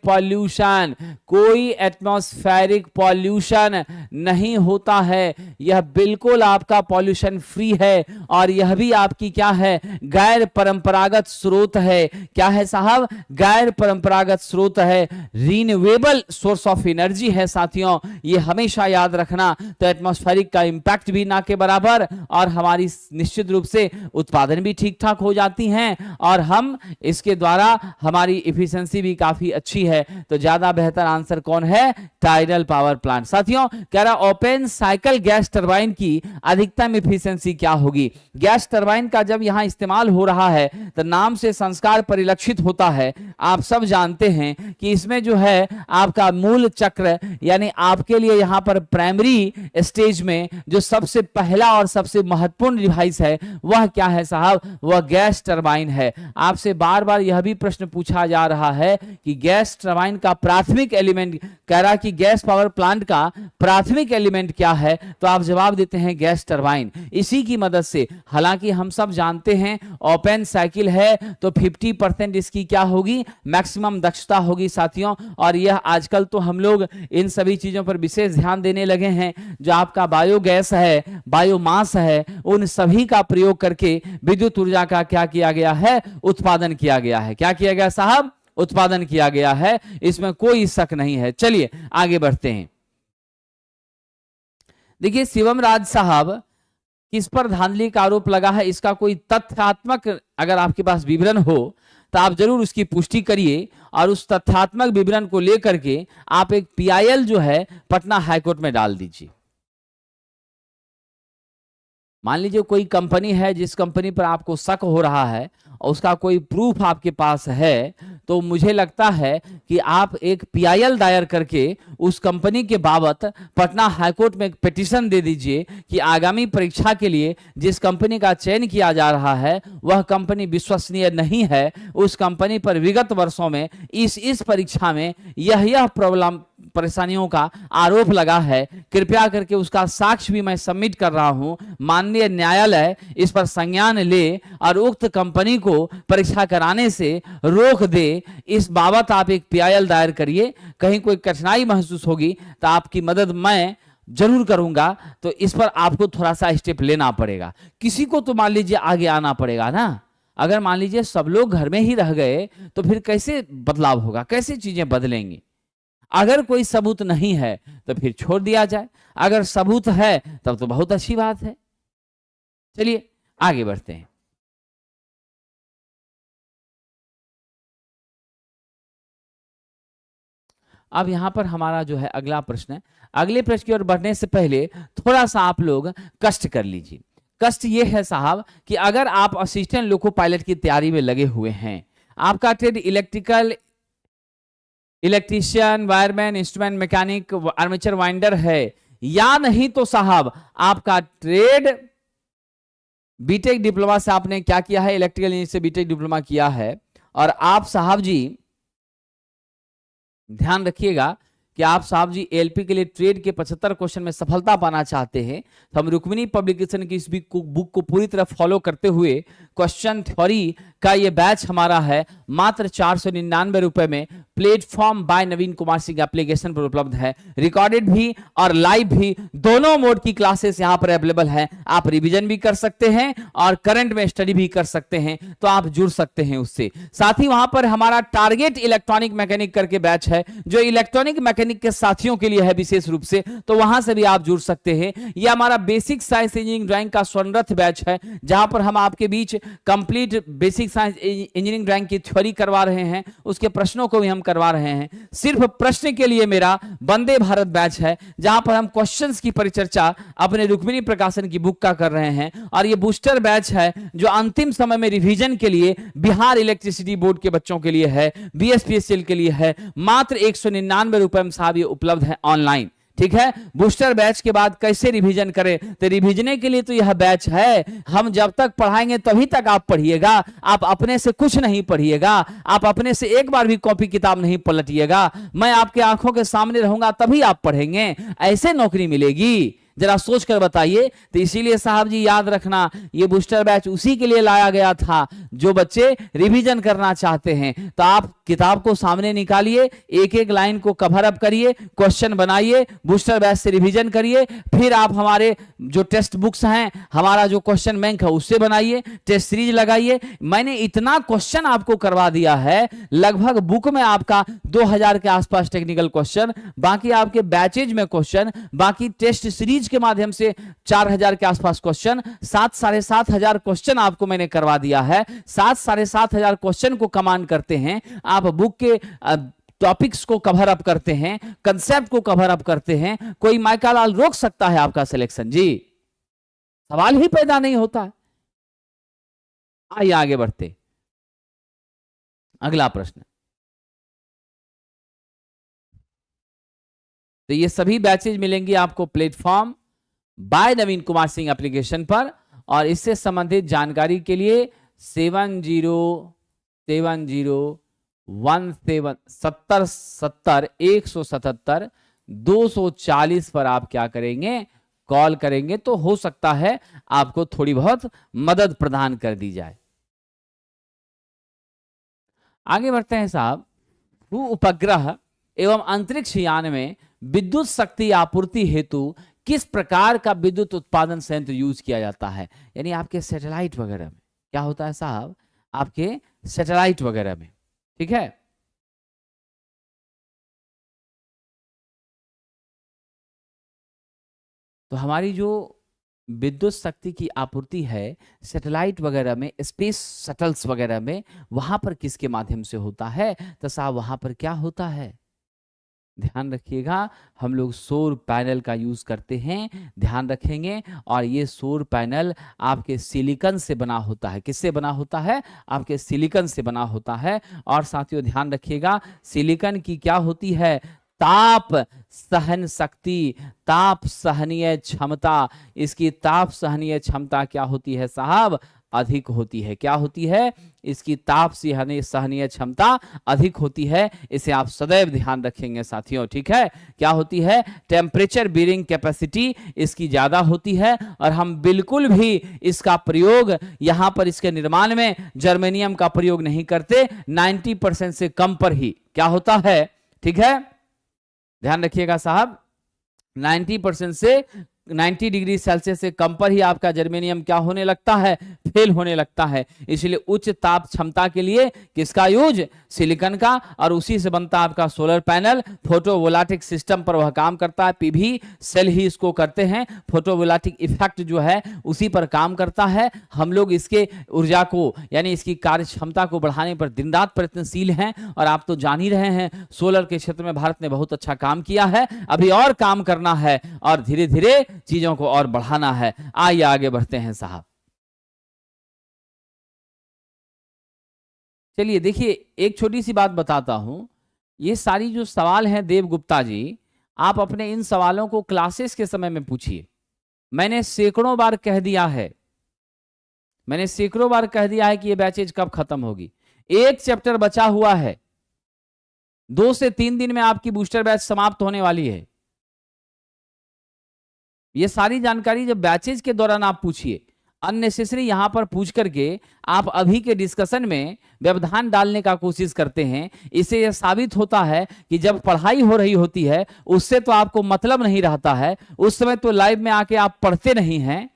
पॉल्यूशन नहीं होता है, यह बिल्कुल आपका पॉल्यूशन फ्री है, और यह भी आपकी क्या है, गैर परंपरागत स्रोत है। क्या है साहब? गैर परंपरागत स्रोत है, रीन्यूएबल सोर्स ऑफ एनर्जी है साथियों, ये हमेशा याद रखना। तो एटमॉस्फेरिक का इंपैक्ट भी ना के बराबर, और हमारी निश्चित रूप से उत्पादन भी ठीक ठाक हो जाती हैं, और हम इसके द्वारा हमारी इफिशिएंसी भी काफी अच्छी है। तो ज्यादा बेहतर आंसर कौन है? Tidal power plant. साथियों कह रहा ओपन साइकिल गैस टरबाइन की अधिकतम इफिशिएंसी क्या होगी? गैस टरबाइन का जब यहां इस्तेमाल हो रहा है तो नाम से संस्कार परिलक्षित होता है। आप सब जानते हैं कि इसमें जो है आपका मूल चक्र, यानी आपके लिए यहां पर प्राइमरी स्टेज में जो सबसे पहला और सबसे महत्वपूर्ण डिवाइस है वह क्या है साहब? वह गैस टरबाइन है। आपसे बार बार यह भी प्रश्न पूछा जा रहा है कि गैस टरबाइन का प्राथमिक एलिमेंट, कह रहा कि गैस पावर प्लांट का प्राथमिक एलिमेंट क्या है? तो आप जवाब देते हैं गैस टरबाइन। इसी की मदद से, हालांकि हम सब जानते हैं ओपन साइकिल है तो 50% इसकी क्या होगी? मैक्सिमम दक्षता होगी साथियों। और यह आजकल तो हम लोग इन सभी चीजों पर विशेष ध्यान देने लगे हैं। जो आपका बायोगैस है, बायोमास है, उन सभी का प्रयोग करके विद्युत ऊर्जा का क्या किया गया है? उत्पादन किया गया है। क्या किया गया साहब? उत्पादन किया गया है, इसमें कोई शक नहीं है। चलिए आगे बढ़ते हैं। देखिए शिवम राज साहब, किस पर धांधली का आरोप लगा है, इसका कोई तथ्यात्मक अगर आपके पास विवरण हो तो आप जरूर उसकी पुष्टि करिए, और उस तथ्यात्मक विवरण को लेकर के आप एक PIL जो है पटना हाईकोर्ट में डाल दीजिए। मान लीजिए कोई कंपनी है जिस कंपनी पर आपको शक हो रहा है और उसका कोई प्रूफ आपके पास है, तो मुझे लगता है कि आप एक PIL दायर करके उस कंपनी के बाबत पटना हाईकोर्ट में एक पिटीशन दे दीजिए कि आगामी परीक्षा के लिए जिस कंपनी का चयन किया जा रहा है वह कंपनी विश्वसनीय नहीं है। उस कंपनी पर विगत वर्षों में इस परीक्षा में यह प्रॉब्लम, परेशानियों का आरोप लगा है। कृपया करके उसका साक्ष्य भी मैं सबमिट कर रहा हूं। माननीय न्यायालय इस पर संज्ञान ले और उक्त कंपनी को परीक्षा कराने से रोक दे। इस बाबत आप एक PIL दायर करिए। कहीं कोई कठिनाई महसूस होगी तो आपकी मदद मैं जरूर करूंगा। तो इस पर आपको थोड़ा सा स्टेप लेना पड़ेगा। किसी को तो मान लीजिए आगे आना पड़ेगा ना। अगर मान लीजिए सब लोग घर में ही रह गए तो फिर कैसे बदलाव होगा, कैसे चीजें बदलेंगी? अगर कोई सबूत नहीं है तो फिर छोड़ दिया जाए, अगर सबूत है तब तो बहुत अच्छी बात है। चलिए आगे बढ़ते हैं। अब यहां पर हमारा जो है अगला प्रश्न है। अगले प्रश्न की ओर बढ़ने से पहले थोड़ा सा आप लोग कष्ट कर लीजिए। कष्ट ये है साहब कि अगर आप असिस्टेंट लोको पायलट की तैयारी में लगे हुए हैं, आपका trade electrician, wireman, instrument mechanic, armature winder है, या नहीं तो साहब आपका ट्रेड बीटेक डिप्लोमा से आपने क्या किया है? इलेक्ट्रिकल इंजीनियरिंग से बीटेक डिप्लोमा किया है। और आप साहब जी ध्यान रखिएगा कि आप साहब जी LP के लिए ट्रेड के 75 क्वेश्चन में सफलता पाना चाहते हैं तो हम रुक्मिणी पब्लिकेशन की इस बुक को पूरी तरह फॉलो करते हुए क्वेश्चन थ्योरी का ये बैच हमारा है मात्र 499 रुपए में प्लेटफॉर्म बाय नवीन कुमार सिंह एप्लीकेशन पर उपलब्ध है। रिकॉर्डेड भी और लाइव भी दोनों मोड की क्लासेस यहां पर अवेलेबल है। आप रिवीजन भी कर सकते हैं और करंट में स्टडी भी कर सकते हैं, तो आप जुड़ सकते हैं उससे। साथ ही वहां पर हमारा टारगेट इलेक्ट्रॉनिक मैकेनिक करके बैच है जो इलेक्ट्रॉनिक मैकेनिक के साथियों के लिए है विशेष रूप से, तो वहां से भी आप जुड़ सकते हैं। यह हमारा बेसिक साइंस इंजीनियरिंग ड्राइंग का स्वर्णरथ बैच है जहां पर हम आपके बीच complete basic science engineering drawing की थ्योरी करवा रहे हैं, उसके प्रश्नों को भी हम करवा रहे हैं। सिर्फ प्रश्न के लिए मेरा वंदे भारत बैच है जहां पर हम क्वेश्चंस की परिचर्चा अपने रुक्मिणी प्रकाशन की बुक का कर रहे हैं। और ये बूस्टर बैच है जो अंतिम समय में रिवीजन के लिए बिहार इलेक्ट्रिसिटी बोर्ड के बच्चों के लिए है, BSPSL के लिए है। मात्र 199 रुपए में साहब ये उपलब्ध है ऑनलाइन। ठीक है। बूस्टर बैच के बाद कैसे रिवीजन करें, तो रिवीजन के लिए तो यह बैच है। हम जब तक पढ़ाएंगे तभी तक आप पढ़िएगा, आप अपने से कुछ नहीं पढ़िएगा, आप अपने से एक बार भी कॉपी किताब नहीं पलटिएगा। मैं आपके आंखों के सामने रहूंगा तभी आप पढ़ेंगे, ऐसे नौकरी मिलेगी, जरा सोच कर बताइए। तो इसीलिए साहब जी याद रखना, ये बूस्टर बैच उसी के लिए लाया गया था जो बच्चे रिवीजन करना चाहते हैं। तो आप किताब को सामने निकालिए, एक एक लाइन को कवर अप करिए, क्वेश्चन बनाइए, बूस्टर बैच से रिवीजन करिए, फिर आप हमारे जो टेक्स्ट बुक्स हैं, हमारा जो क्वेश्चन बैंक है उससे बनाइए, टेस्ट सीरीज लगाइए। मैंने इतना क्वेश्चन आपको करवा दिया है, लगभग बुक में आपका 2000 के आसपास टेक्निकल क्वेश्चन, बाकी आपके बैचेज में क्वेश्चन, बाकी टेस्ट सीरीज के माध्यम से 4000 के आसपास क्वेश्चन, 7,500 क्वेश्चन आपको मैंने करवा दिया है। 7,500 क्वेश्चन को कमांड करते हैं आप, बुक के टॉपिक्स को कवर अप करते हैं, कंसेप्ट को कवर अप करते हैं। कोई माइका लाल रोक सकता है आपका सिलेक्शन? जी, सवाल ही पैदा नहीं होता है। आइए आगे बढ़ते, अगला प्रश्न। तो ये सभी बैचेज मिलेंगे आपको प्लेटफॉर्म बाय नवीन कुमार सिंह एप्लीकेशन पर, और इससे संबंधित जानकारी के लिए 70701770 पर आप क्या करेंगे, कॉल करेंगे, तो हो सकता है आपको थोड़ी बहुत मदद प्रदान कर दी जाए। आगे बढ़ते हैं साहब। भू उपग्रह एवं अंतरिक्ष यान में विद्युत शक्ति आपूर्ति हेतु किस प्रकार का विद्युत उत्पादन संयंत्र यूज किया जाता है? यानी आपके सैटेलाइट वगैरह में क्या होता है साहब, आपके सैटेलाइट वगैरह में, ठीक है। तो हमारी जो विद्युत शक्ति की आपूर्ति है सैटेलाइट वगैरह में, स्पेस शटल्स वगैरह में, वहां पर किसके माध्यम से होता है? तो साहब वहां पर क्या होता है, ध्यान रखिएगा, हम लोग सौर पैनल का यूज करते हैं, ध्यान रखेंगे। और ये सौर पैनल आपके सिलिकॉन से बना होता है। किससे बना होता है? आपके सिलिकॉन से बना होता है। और साथियों ध्यान रखिएगा, सिलिकॉन की क्या होती है? ताप सहन शक्ति, ताप सहनीय क्षमता। इसकी ताप सहनीय क्षमता क्या होती है साहब? अधिक होती है। क्या होती है? इसकी ताप सहनीय क्षमता अधिक होती है। इसे आप सदैव ध्यान रखेंगे साथियों, ठीक है। क्या होती है? टेम्परेचर बीरिंग कैपेसिटी इसकी ज्यादा होती है। और हम बिल्कुल भी इसका प्रयोग यहां पर इसके निर्माण में जर्मेनियम का प्रयोग नहीं करते, 90% से कम पर ही क्या होता है, ठीक है, ध्यान रखिएगा साहब, 90% से 90 डिग्री सेल्सियस से कम पर ही आपका जर्मेनियम क्या होने लगता है? फेल होने लगता है। इसलिए उच्च ताप क्षमता के लिए किसका यूज? सिलिकॉन का। और उसी से बनता है आपका सोलर पैनल। फोटोवोल्टाइक सिस्टम पर वह काम करता है, पीवी सेल ही इसको करते हैं। फोटोवोल्टाइक इफेक्ट जो है उसी पर काम करता है। हम लोग इसके ऊर्जा को यानी इसकी कार्य क्षमता को बढ़ाने पर दिन रात प्रयत्नशील हैं। और आप तो जान ही रहे हैं सोलर के क्षेत्र में भारत ने बहुत अच्छा काम किया है, अभी और काम करना है और धीरे धीरे चीजों को और बढ़ाना है। आइए आगे बढ़ते हैं साहब। चलिए देखिए, एक छोटी सी बात बताता हूं। ये सारी जो सवाल हैं देवगुप्ता जी, आप अपने इन सवालों को क्लासेस के समय में पूछिए। मैंने सैकड़ों बार कह दिया है, कि ये बैचेज कब खत्म होगी। एक चैप्टर बचा हुआ है, 2 से 3 दिन में आपकी बूस्टर बैच समाप्त होने वाली है। ये सारी जानकारी जब बैचेज के दौरान आप पूछिए, अननेसेसरी यहां पर पूछ करके आप अभी के डिस्कशन में व्यवधान डालने का कोशिश करते हैं। इससे यह साबित होता है कि जब पढ़ाई हो रही होती है उससे तो आपको मतलब नहीं रहता है। उस समय तो लाइव में आके आप पढ़ते नहीं हैं,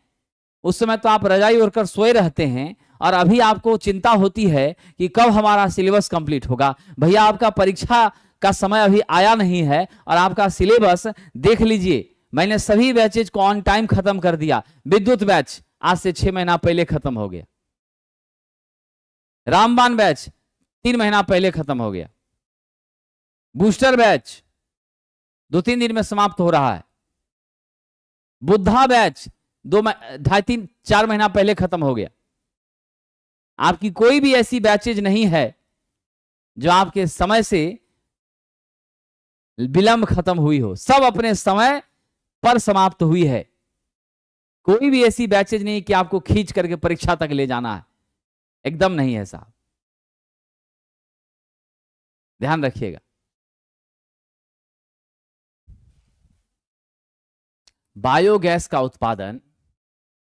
उस समय तो आप रजाई ओढ़कर सोए रहते हैं। और अभी आपको चिंता होती है कि कब हमारा सिलेबस कंप्लीट होगा। भैया आपका परीक्षा का समय अभी आया नहीं है और आपका सिलेबस देख लीजिए, मैंने सभी बैचेज को ऑन टाइम खत्म कर दिया। विद्युत बैच आज से 6 महीना पहले खत्म हो गया, रामबाण बैच 3 महीना पहले खत्म हो गया, बूस्टर बैच 2-3 दिन में समाप्त हो रहा है, बुद्धा बैच 2-2.5-3-4 महीना पहले खत्म हो गया। आपकी कोई भी ऐसी बैचेज नहीं है जो आपके समय से विलंब खत्म हुई हो, सब अपने समय पर समाप्त हुई है। कोई भी ऐसी बैचेज नहीं कि आपको खींच करके परीक्षा तक ले जाना है, एकदम नहीं है साहब, ध्यान रखिएगा। बायोगैस का उत्पादन,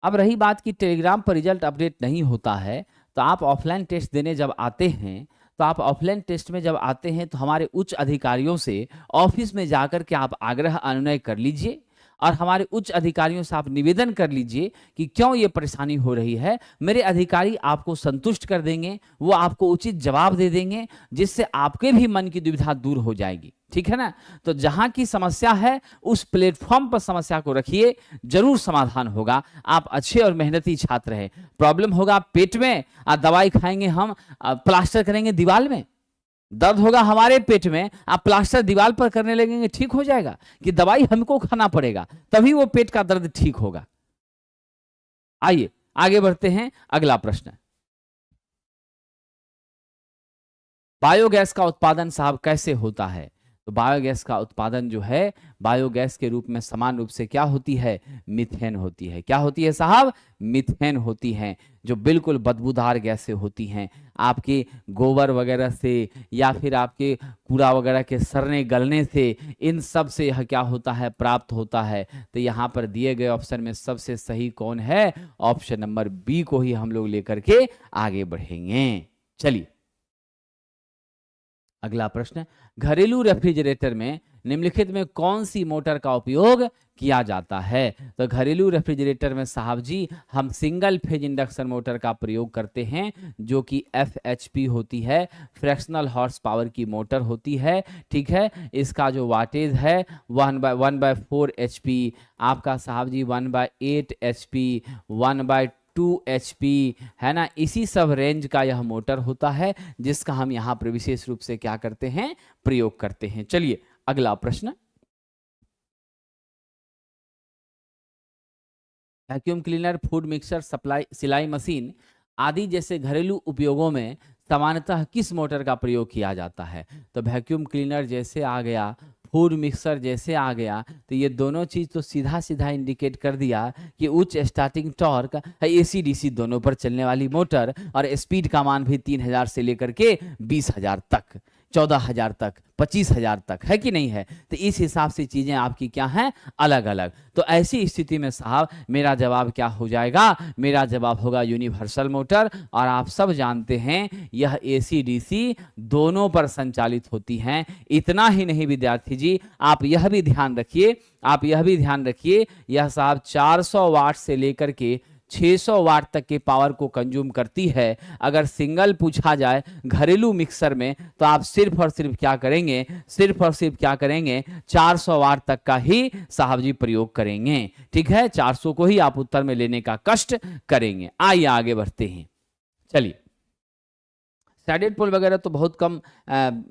अब रही बात कि टेलीग्राम पर रिजल्ट अपडेट नहीं होता है, तो आप ऑफलाइन टेस्ट देने जब आते हैं, तो आप ऑफलाइन टेस्ट में जब आते हैं तो हमारे उच्च अधिकारियों से ऑफिस में जाकर के आप आग्रह अनुनय कर लीजिए और हमारे उच्च अधिकारियों से आप निवेदन कर लीजिए कि क्यों ये परेशानी हो रही है। मेरे अधिकारी आपको संतुष्ट कर देंगे, वो आपको उचित जवाब दे देंगे, जिससे आपके भी मन की दुविधा दूर हो जाएगी, ठीक है ना। तो जहां की समस्या है उस प्लेटफॉर्म पर समस्या को रखिए, जरूर समाधान होगा। आप अच्छे और मेहनती छात्र हैं। प्रॉब्लम होगा पेट में, दवाई खाएंगे हम, प्लास्टर करेंगे दीवार में, दर्द होगा हमारे पेट में, आप प्लास्टर दीवार पर करने लगेंगे, ठीक हो जाएगा कि दवाई हमको खाना पड़ेगा, तभी वो पेट का दर्द ठीक होगा। आइए आगे बढ़ते हैं, अगला प्रश्न। बायोगैस का उत्पादन साहब कैसे होता है? तो बायोगैस का उत्पादन जो है, बायोगैस के रूप में समान रूप से क्या होती है? मीथेन होती है। क्या होती है साहब? मीथेन होती है, जो बिल्कुल बदबूदार गैसें होती हैं। आपके गोबर वगैरह से या फिर आपके कूड़ा वगैरह के सड़ने गलने से, इन सब से यह क्या होता है? प्राप्त होता है। तो यहाँ पर दिए गए ऑप्शन में सबसे सही कौन है? ऑप्शन नंबर बी को ही हम लोग लेकर के आगे बढ़ेंगे। चलिए अगला प्रश्न, घरेलू रेफ्रिजरेटर में निम्नलिखित में कौन सी मोटर का उपयोग किया जाता है? तो घरेलू रेफ्रिजरेटर में साहब जी हम सिंगल फेज इंडक्शन मोटर का प्रयोग करते हैं, जो कि FHP होती है, फ्रैक्शनल हॉर्स पावर की मोटर होती है, ठीक है। इसका जो वाटेज है 1/4 HP, आपका साहब जी 1/8 HP, 1/2 HP है ना। इसी सब रेंज का यह मोटर होता है, जिसका हम यहाँ पर विशेष रूप से क्या करते हैं? प्रयोग करते हैं। चलिए अगला प्रश्न, vacuum cleaner, food mixer, supply, सिलाई मशीन आदि जैसे घरेलू उपयोगों में सामान्यतः किस मोटर का प्रयोग किया जाता है? तो वैक्यूम क्लीनर जैसे आ गया, फूड मिक्सर जैसे आ गया, तो ये दोनों चीज़ तो सीधा सीधा इंडिकेट कर दिया कि उच्च स्टार्टिंग टॉर्क, AC/DC दोनों पर चलने वाली मोटर, और स्पीड का मान भी 3000 से लेकर के 20,000 तक, 14,000 तक, 25,000 तक, है कि नहीं है। तो इस हिसाब से चीज़ें आपकी क्या हैं? अलग अलग। तो ऐसी स्थिति में साहब मेरा जवाब क्या हो जाएगा? मेरा जवाब होगा यूनिवर्सल मोटर। और आप सब जानते हैं यह AC/DC दोनों पर संचालित होती हैं। इतना ही नहीं विद्यार्थी जी, आप यह भी ध्यान रखिए, यह साहब 400 वाट से लेकर के 600 वाट तक के पावर को कंज्यूम करती है। अगर सिंगल पूछा जाए घरेलू मिक्सर में, तो आप सिर्फ और सिर्फ क्या करेंगे? 400 वाट तक का ही साहब जी प्रयोग करेंगे, ठीक है। 400 को ही आप उत्तर में लेने का कष्ट करेंगे। आइए आगे बढ़ते हैं। चलिए स्टैंडर्ड पोल वगैरह तो बहुत कम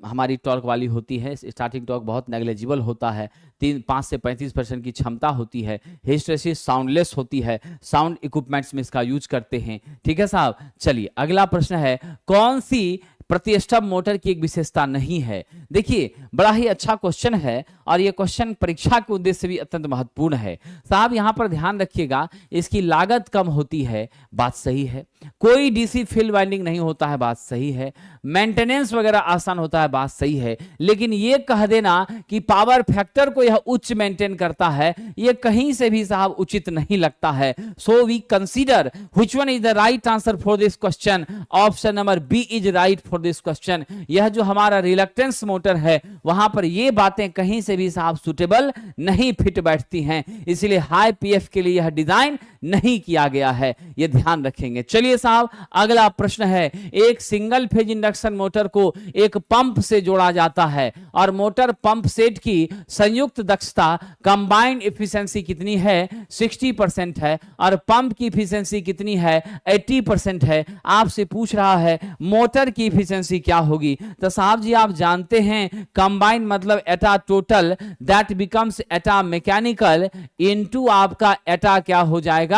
हमारी टॉर्क वाली होती है, स्टार्टिंग टॉर्क बहुत नेग्लेजिबल होता है, 5 से 35% की क्षमता होती है। हिस्टरेसिस साउंडलेस होती है, साउंड इक्विपमेंट्स में इसका यूज करते हैं, ठीक है साहब। चलिए अगला प्रश्न है, कौन सी प्रतिष्ठम मोटर की एक विशेषता नहीं है? देखिए बड़ा ही अच्छा क्वेश्चन है, और यह क्वेश्चन परीक्षा के उद्देश्य से भी अत्यंत महत्वपूर्ण है साहब। यहां पर ध्यान रखिएगा, इसकी लागत कम होती है, बात सही है। कोई DC फील्ड वाइंडिंग नहीं होता है, बात सही है। मेंटेनेंस वगैरह आसान होता है, बात सही है। लेकिन यह कह देना कि पावर फैक्टर को यह उच्च मेंटेन करता है, यह कहीं से भी साहब उचित नहीं लगता है। So we consider which one is the right answer for this question? Option number B is right for this question. यह जो हमारा रिलक्टेंस मोटर है, वहां पर यह बातें कहीं से भी साहब सुटेबल नहीं फिट बैठती हैं, इसलिए हाई PF के लिए यह डिजाइन नहीं किया गया है, यह ध्यान रखेंगे। चलिए साहब अगला प्रश्न है, एक सिंगल फेज इंडक्शन मोटर को एक पंप से जोड़ा जाता है, और मोटर पंप सेट की संयुक्त दक्षता कंबाइंड एफिशिएंसी कितनी है? 60% है, और पंप की एफिशिएंसी कितनी है? 80% है। आपसे पूछ रहा है मोटर की एफिशिएंसी क्या होगी? तो साहब जी आप जानते हैं कंबाइंड मतलब एटा total, that becomes Etah mechanical into आपका एटा क्या हो जाएगा?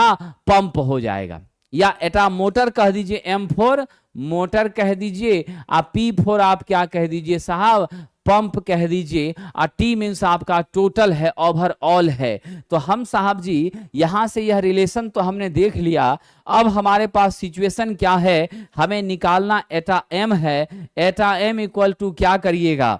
पंप हो जाएगा, या एटा मोटर कह दीजिए M4 मोटर कह दीजिए, और P फॉर आप क्या कह दीजिए साहब, पंप कह दीजिए, और T मीन्स आपका टोटल है, ओवरऑल है। तो हम साहब जी यहां से यह रिलेशन तो हमने देख लिया। अब हमारे पास सिचुएशन क्या है, हमें निकालना एटा M है। एटा M इक्वल टू क्या करिएगा,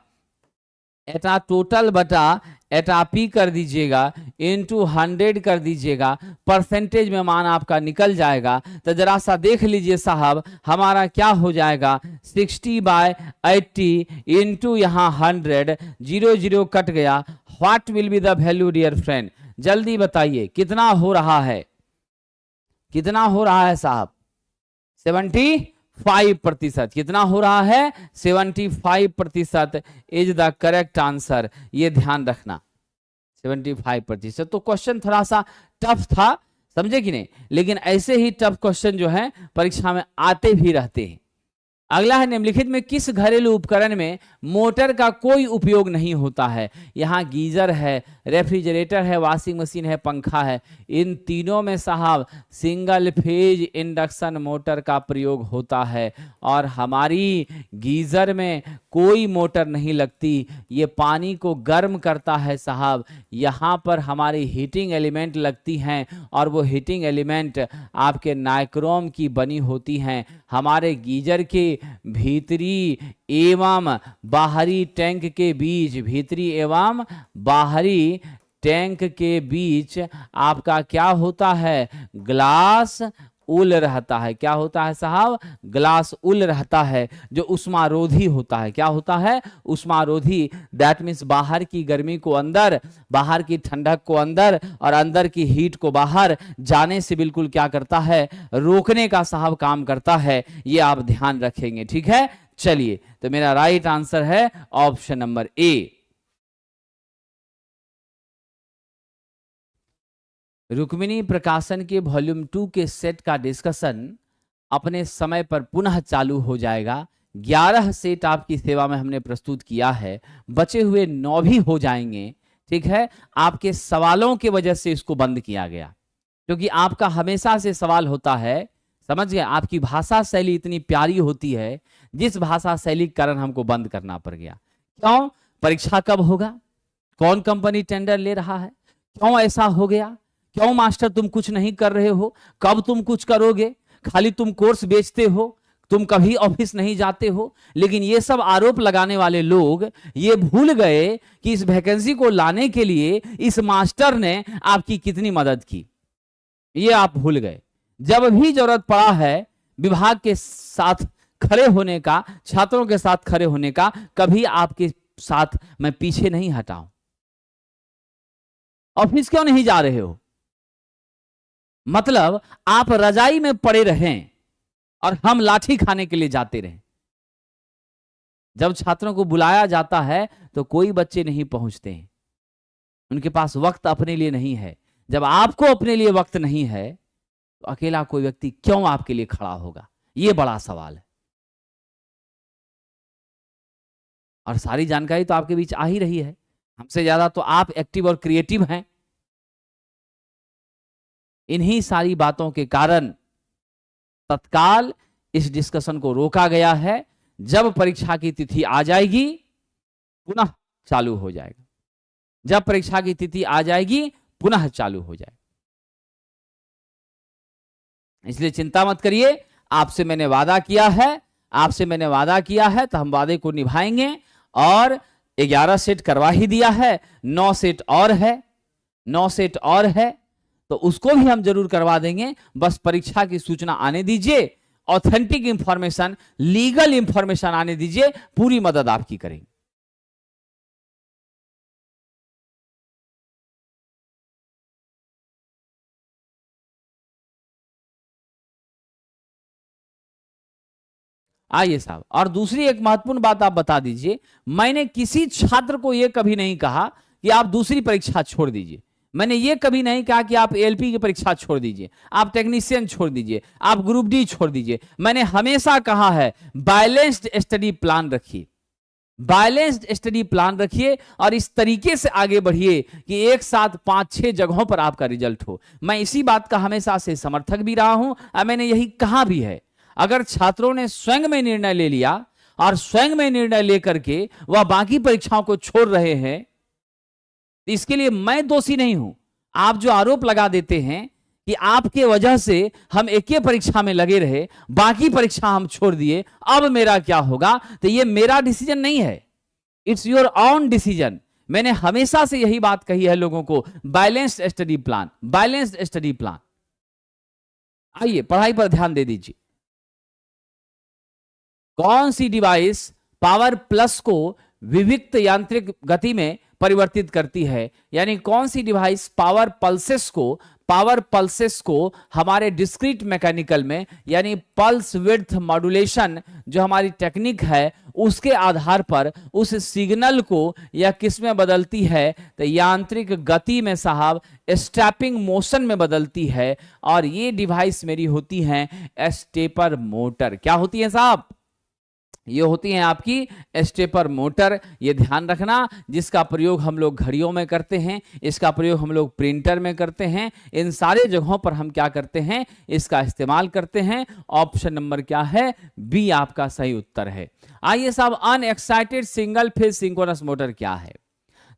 एटा टोटल बटा एटा P कर दीजिएगा, इनटू 100 कर दीजिएगा, परसेंटेज में मान आपका निकल जाएगा। तो जरा सा देख लीजिए साहब, हमारा क्या हो जाएगा, 60/80 इंटू यहाँ 100, 0 0 कट गया। What will be the value dear friend, जल्दी बताइए कितना हो रहा है, कितना हो रहा है साहब, 75%। कितना हो रहा है, 75% इज द करेक्ट आंसर, ये ध्यान रखना, 75%। तो क्वेश्चन थोड़ा सा टफ था, समझे कि नहीं, लेकिन ऐसे ही टफ क्वेश्चन जो है परीक्षा में आते भी रहते हैं। अगला है, निम्नलिखित में किस घरेलू उपकरण में मोटर का कोई उपयोग नहीं होता है। यहाँ गीजर है, रेफ्रिजरेटर है, वॉशिंग मशीन है, पंखा है। इन तीनों में साहब सिंगल फेज इंडक्शन मोटर का प्रयोग होता है, और हमारी गीजर में कोई मोटर नहीं लगती, ये पानी को गर्म करता है साहब। यहाँ पर हमारी हीटिंग एलिमेंट लगती हैं, और वो हीटिंग एलिमेंट आपके नाइक्रोम की बनी होती हैं। हमारे गीजर के भीतरी एवं बाहरी टैंक के बीच, भीतरी एवं बाहरी टैंक के बीच आपका क्या होता है, ग्लास उल रहता है। क्या होता है साहब, ग्लास उल रहता है, जो उष्मारोधी होता है। क्या होता है, उष्मारोधी। दैट मीन्स बाहर की गर्मी को अंदर, बाहर की ठंडक को अंदर, और अंदर की हीट को बाहर जाने से बिल्कुल क्या करता है, रोकने का साहब काम करता है। ये आप ध्यान रखेंगे, ठीक है। चलिए, तो मेरा राइट आंसर है ऑप्शन नंबर ए। रुक्मिणी प्रकाशन के वॉल्यूम 2 के सेट का डिस्कशन अपने समय पर पुनः चालू हो जाएगा। 11 सेट आपकी सेवा में हमने प्रस्तुत किया है, बचे हुए 9 भी हो जाएंगे, ठीक है। आपके सवालों की वजह से इसको बंद किया गया, क्योंकि आपका हमेशा से सवाल होता है, समझ गए, आपकी भाषा शैली इतनी प्यारी होती है, जिस भाषा शैली के कारण हमको बंद करना पड़ गया। क्यों, परीक्षा कब होगा, कौन कंपनी टेंडर ले रहा है, क्यों ऐसा हो गया, क्यों मास्टर तुम कुछ नहीं कर रहे हो, कब तुम कुछ करोगे, खाली तुम कोर्स बेचते हो, तुम कभी ऑफिस नहीं जाते हो। लेकिन ये सब आरोप लगाने वाले लोग ये भूल गए कि इस वैकेंसी को लाने के लिए इस मास्टर ने आपकी कितनी मदद की, ये आप भूल गए। जब भी जरूरत पड़ा है विभाग के साथ खड़े होने का, छात्रों के साथ खड़े होने का, कभी आपके साथ मैं पीछे नहीं हटा हूं। ऑफिस क्यों नहीं जा रहे हो, मतलब आप रजाई में पड़े रहें और हम लाठी खाने के लिए जाते रहें। जब छात्रों को बुलाया जाता है तो कोई बच्चे नहीं पहुंचते हैं, उनके पास वक्त अपने लिए नहीं है। जब आपको अपने लिए वक्त नहीं है तो अकेला कोई व्यक्ति क्यों आपके लिए खड़ा होगा, यह बड़ा सवाल है। और सारी जानकारी तो आपके बीच आ ही रही है, हमसे ज्यादा तो आप एक्टिव और क्रिएटिव हैं। इन्हीं सारी बातों के कारण तत्काल इस डिस्कशन को रोका गया है। जब परीक्षा की तिथि आ जाएगी पुनः चालू हो जाएगा, जब परीक्षा की तिथि आ जाएगी पुनः चालू हो जाएगा। इसलिए चिंता मत करिए, आपसे मैंने वादा किया है, आपसे मैंने वादा किया है तो हम वादे को निभाएंगे। और 11 सेट करवा ही दिया है, 9 सेट और है, 9 सेट और है, तो उसको भी हम जरूर करवा देंगे। बस परीक्षा की सूचना आने दीजिए, ऑथेंटिक इंफॉर्मेशन, लीगल इंफॉर्मेशन आने दीजिए, पूरी मदद आपकी करेंगे। आइए साहब, और दूसरी एक महत्वपूर्ण बात आप बता दीजिए, मैंने किसी छात्र को यह कभी नहीं कहा कि आप दूसरी परीक्षा छोड़ दीजिए। मैंने ये कभी नहीं कहा कि आप एलपी की परीक्षा छोड़ दीजिए, आप टेक्नीशियन छोड़ दीजिए, आप ग्रुप डी छोड़ दीजिए। मैंने हमेशा कहा है बैलेंस्ड स्टडी प्लान रखिए, बैलेंस्ड स्टडी प्लान रखिए, और इस तरीके से आगे बढ़िए कि एक साथ 5-6 जगहों पर आपका रिजल्ट हो। मैं इसी बात का हमेशा से समर्थक भी रहा हूं और मैंने यही कहा भी है। अगर छात्रों ने स्वयं में निर्णय ले लिया और स्वयं में निर्णय लेकर के वह बाकी परीक्षाओं को छोड़ रहे हैं, इसके लिए मैं दोषी नहीं हूं। आप जो आरोप लगा देते हैं कि आपके वजह से हम एक ही परीक्षा में लगे रहे, बाकी परीक्षा हम छोड़ दिए, अब मेरा क्या होगा, तो ये मेरा डिसीजन नहीं है, इट्स योर ओन डिसीजन। मैंने हमेशा से यही बात कही है लोगों को, balanced study plan, balanced study plan. आइए पढ़ाई पर ध्यान दे दीजिए। कौन सी डिवाइस पावर प्लस को विविक्त यांत्रिक गति में परिवर्तित करती है, यानी कौन सी डिवाइस पावर पल्सेस को हमारे डिस्क्रीट मैकेनिकल में, यानी पल्स विड्थ मॉड्यूलेशन जो हमारी टेक्निक है, उसके आधार पर उस सिग्नल को या किस में बदलती है, तो यांत्रिक गति में साहब, स्टेपिंग मोशन में बदलती है। और ये डिवाइस मेरी होती है स्टेपर मोटर। क्या होती है साहब? ये होती है आपकी स्टेपर मोटर। ये ध्यान रखना, जिसका प्रयोग हम लोग घड़ियों में करते हैं, इसका प्रयोग हम लोग प्रिंटर में करते हैं, इन सारे जगहों पर हम क्या करते हैं, इसका इस्तेमाल करते हैं। ऑप्शन नंबर क्या है? बी आपका सही उत्तर है। आइए साहब, unexcited single phase synchronous motor क्या है?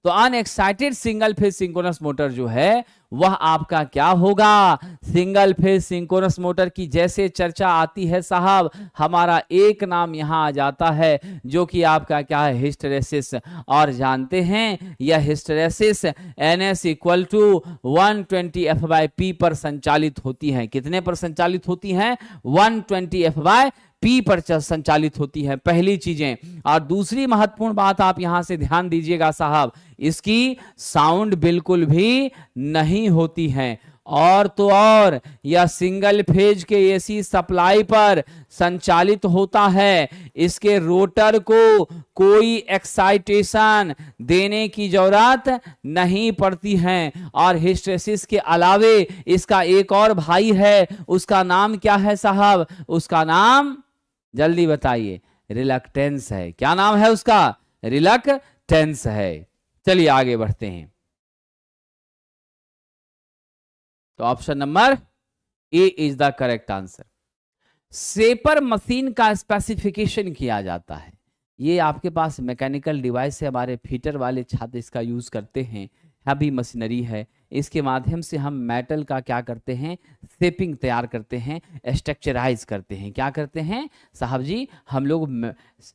तो unexcited single phase synchronous motor जो है वह आपका क्या होगा? सिंगल फेज सिंक्रोनस मोटर की जैसे चर्चा आती है साहब, हमारा एक नाम यहां आ जाता है जो कि आपका क्या है? हिस्टेरेसिस। और जानते हैं यह hysteresis NS equal to 120 F/P पर संचालित होती है। कितने पर संचालित होती हैं? 120 F/P पर संचालित होती है, पहली चीजें। और दूसरी महत्वपूर्ण बात आप यहां से ध्यान दीजिएगा साहब, इसकी साउंड बिल्कुल भी नहीं होती है। और तो और यह सिंगल फेज के एसी सप्लाई पर संचालित होता है। इसके रोटर को कोई एक्साइटेशन देने की जरूरत नहीं पड़ती है। और हिस्टेरेसिस के अलावे इसका एक और भाई है, उसका नाम क्या है साहब? उसका नाम जल्दी बताइए। रिलक्टेंस है। क्या नाम है उसका? रिलक्टेंस है। चलिए आगे बढ़ते हैं। तो option number A is the correct answer. Shaper machine का स्पेसिफिकेशन किया जाता है। ये आपके पास मैकेनिकल डिवाइस है, हमारे फीटर वाले छात्र इसका यूज करते हैं, हैवी मशीनरी है। इसके माध्यम से हम मेटल का क्या करते हैं? शेपिंग तैयार करते हैं, स्ट्रक्चराइज करते हैं। क्या करते हैं साहब जी? हम लोग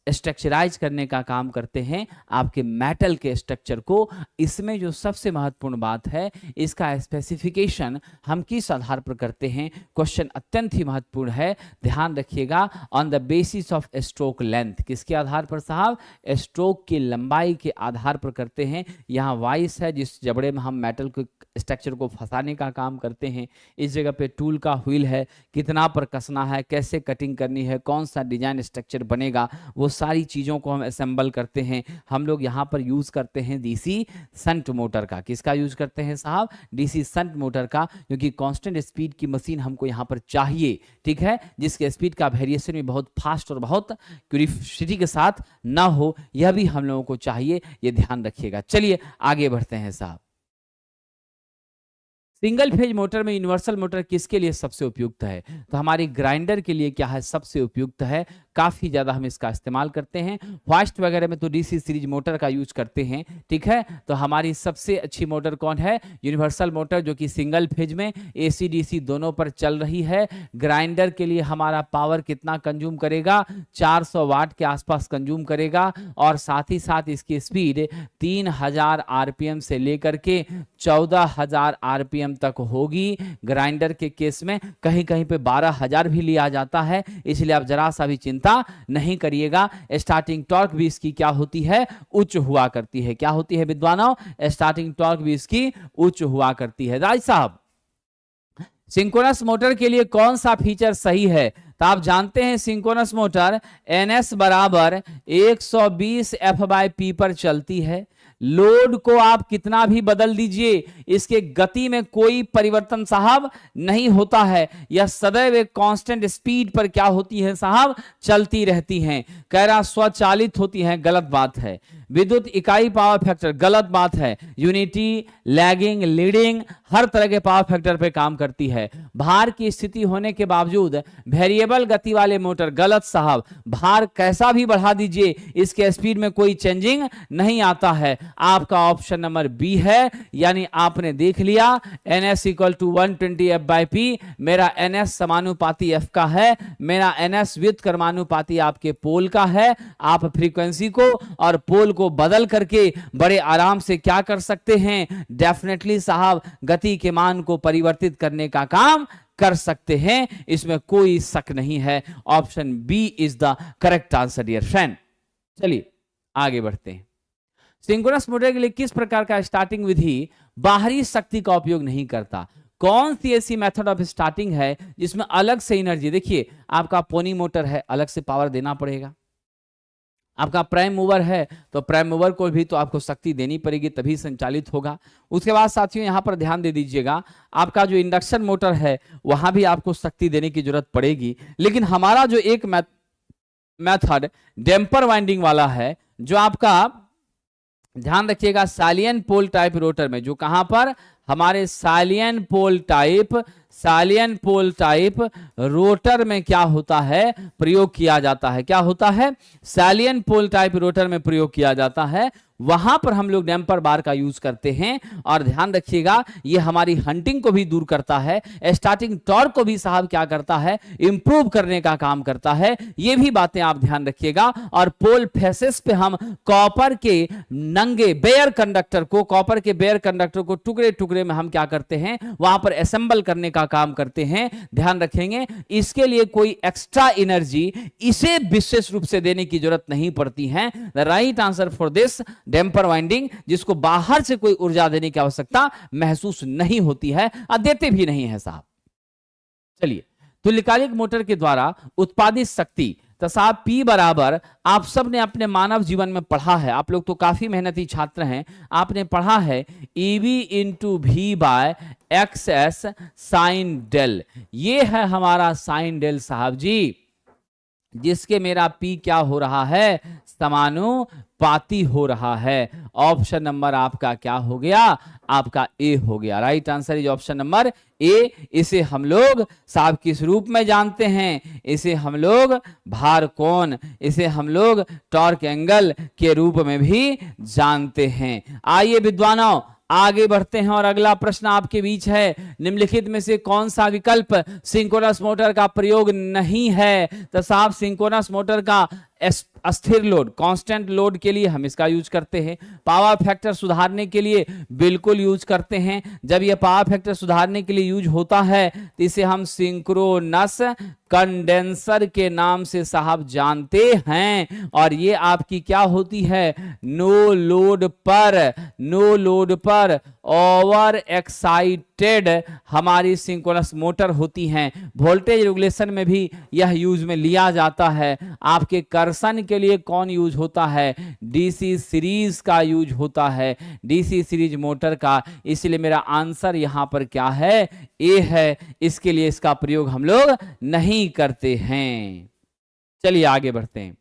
स्ट्रक्चराइज करने का काम करते हैं आपके मेटल के स्ट्रक्चर को। इसमें जो सबसे महत्वपूर्ण बात है, इसका स्पेसिफिकेशन हम किस आधार पर करते हैं? क्वेश्चन अत्यंत ही महत्वपूर्ण है, ध्यान रखिएगा। On the basis of stroke length. किसके आधार पर साहब? स्ट्रोक की लंबाई के आधार पर करते हैं। यहाँ वाइस है, जिस जबड़े में हम मेटल को स्ट्रक्चर को फंसाने का काम करते हैं। इस जगह पे टूल का व्हील है, कितना पर कसना है, कैसे कटिंग करनी है, कौन सा डिजाइन स्ट्रक्चर बनेगा, वो सारी चीज़ों को हम असेंबल करते हैं। हम लोग यहाँ पर यूज़ करते हैं डीसी शंट मोटर का। किसका यूज करते हैं साहब? डीसी शंट मोटर का, क्योंकि कांस्टेंट स्पीड की मशीन हमको यहाँ पर चाहिए, ठीक है, जिसके स्पीड का वेरिएशन भी बहुत फास्ट और बहुत क्यूरियोसिटी के साथ ना हो, यह भी हम लोगों को चाहिए, ये ध्यान रखिएगा। चलिए आगे बढ़ते हैं साहब। सिंगल फेज मोटर में यूनिवर्सल मोटर किसके लिए सबसे उपयुक्त है? तो हमारी ग्राइंडर के लिए क्या है? सबसे उपयुक्त है। काफ़ी ज़्यादा हम इसका इस्तेमाल करते हैं। फास्ट वगैरह में तो डीसी सीरीज मोटर का यूज करते हैं, ठीक है। तो हमारी सबसे अच्छी मोटर कौन है? यूनिवर्सल मोटर, जो कि सिंगल फेज में AC DC दोनों पर चल रही है। ग्राइंडर के लिए हमारा पावर कितना कंज्यूम करेगा? 400 वाट के आसपास कंज्यूम करेगा। और साथ ही साथ इसकी स्पीड 3000 RPM से लेकर के 14000 RPM तक होगी। ग्राइंडर के केस में कहीं कहीं पे 12000 भी लिया जाता है, इसलिए आप जरा सा भी चिंता नहीं करिएगा। स्टार्टिंग टॉर्क भी इसकी क्या होती है? उच्च हुआ करती है। क्या होती है विद्वानों? स्टार्टिंग टॉर्क भी इसकी उच्च हुआ करती है। राज साहब, सिंक्रोनस मोटर के लिए कौन सा फीचर सही है? तो आप जानते हैं सिंक्रोनस मोटर NS बराबर 120 F/P पर चलती है। लोड को आप कितना भी बदल दीजिए, इसके गति में कोई परिवर्तन साहब नहीं होता है। यह सदैव एक कांस्टेंट स्पीड पर क्या होती है साहब? चलती रहती हैं। कह रहा स्वचालित होती हैं, गलत बात है। विद्युत इकाई पावर फैक्टर, गलत बात है। यूनिटी, लैगिंग, लीडिंग, हर तरह के पावर फैक्टर पे काम करती है। भार की स्थिति होने के बावजूद वेरिएबल गति वाले मोटर, गलत साहब। भार कैसा भी बढ़ा दीजिए, इसके स्पीड में कोई चेंजिंग नहीं आता है। आपका ऑप्शन नंबर बी है, यानी आपने देख लिया NS इक्वल टू 120 F/P। मेरा NS समानुपाती F का है, मेरा NS व्युत्क्रमानुपाती आपके पोल का है। आप फ्रीक्वेंसी को और पोल को बदल करके बड़े आराम से क्या कर सकते हैं, डेफिनेटली साहब गति के मान को परिवर्तित करने का काम कर सकते हैं, इसमें कोई शक नहीं है। Option B is the correct answer dear friend. चलिए आगे बढ़ते हैं। सिंक्रोनस मोटर के लिए किस प्रकार का स्टार्टिंग विधि बाहरी शक्ति का उपयोग नहीं करता? कौन सी ऐसी मेथड ऑफ स्टार्टिंग है जिसमें अलग से एनर्जी, देखिए आपका पोनी मोटर है, अलग से पावर देना पड़ेगा। आपका प्राइम मूवर है तो प्राइम मूवर को भी तो आपको शक्ति देनी पड़ेगी, तभी संचालित होगा। उसके बाद साथियों यहां पर ध्यान दे दीजिएगा, आपका जो इंडक्शन मोटर है वहां भी आपको शक्ति देने की जरूरत पड़ेगी। लेकिन हमारा जो एक मेथड डैम्पर वाइंडिंग वाला है, जो आपका ध्यान रखिएगा सालियन पोल टाइप रोटर में, जो कहां पर हमारे सालियन पोल टाइप रोटर में क्या होता है, प्रयोग किया जाता है। क्या होता है? सालियन पोल टाइप रोटर में प्रयोग किया जाता है। वहां पर हम लोग डैम्पर बार का यूज करते हैं। और ध्यान रखिएगा ये हमारी हंटिंग को भी दूर करता है, स्टार्टिंग टॉर्क को भी साहब क्या करता है, इंप्रूव करने का काम करता है। ये भी बातें आप ध्यान रखिएगा। और पोल फेसेस पे हम कॉपर के नंगे बेयर कंडक्टर को टुकड़े टुकड़े में हम क्या करते हैं, वहां पर असेंबल करने का काम करते हैं। ध्यान रखेंगे इसके लिए कोई एक्स्ट्रा एनर्जी इसे विशेष रूप से देने की जरूरत नहीं पड़ती है। The right answer for this damper winding, जिसको बाहर से कोई ऊर्जा देने की आवश्यकता महसूस नहीं होती है और देते भी नहीं है साहब। चलिए तुल्यकालिक मोटर के द्वारा उत्पादित शक्ति तो साहब P बराबर, आप सब ने अपने मानव जीवन में पढ़ा है, आप लोग तो काफी मेहनती छात्र हैं, आपने पढ़ा है EV into V by XS sine del. ये है हमारा साइन डेल साहब जी, जिसके मेरा P क्या हो रहा है, समानुपाती हो रहा है। ऑप्शन नंबर आपका क्या हो गया, आपका ए हो गया। Right answer is option number A. इसे हम लोग साहब किस रूप में जानते हैं, इसे हम लोग भार कोण, इसे हम लोग टॉर्क एंगल के रूप में भी जानते हैं। आइए विद्वानों आगे बढ़ते हैं और अगला प्रश्न आपके बीच है, निम्नलिखित में से कौन सा विकल्प सिंक्रोनस मोटर का प्रयोग नहीं है? तो साहब सिंक्रोनस मोटर का अस्थिर लोड, कांस्टेंट लोड के लिए हम इसका यूज करते हैं। पावर फैक्टर सुधारने के लिए बिल्कुल यूज करते हैं। जब यह पावर फैक्टर सुधारने के लिए यूज होता है तो इसे हम सिंक्रोनस कंडेंसर के नाम से साहब जानते हैं। और ये आपकी क्या होती है, नो लोड पर ओवर एक्साइटेड हमारी सिंक्रोनस मोटर होती हैं। वोल्टेज रेगुलेशन में भी यह यूज में लिया जाता है। आपके कर्षण के लिए कौन यूज होता है, डीसी सीरीज का यूज होता है, डीसी सीरीज मोटर का। इसलिए मेरा आंसर यहां पर क्या है, ए है। इसके लिए इसका प्रयोग हम लोग नहीं करते हैं। चलिए आगे बढ़ते हैं।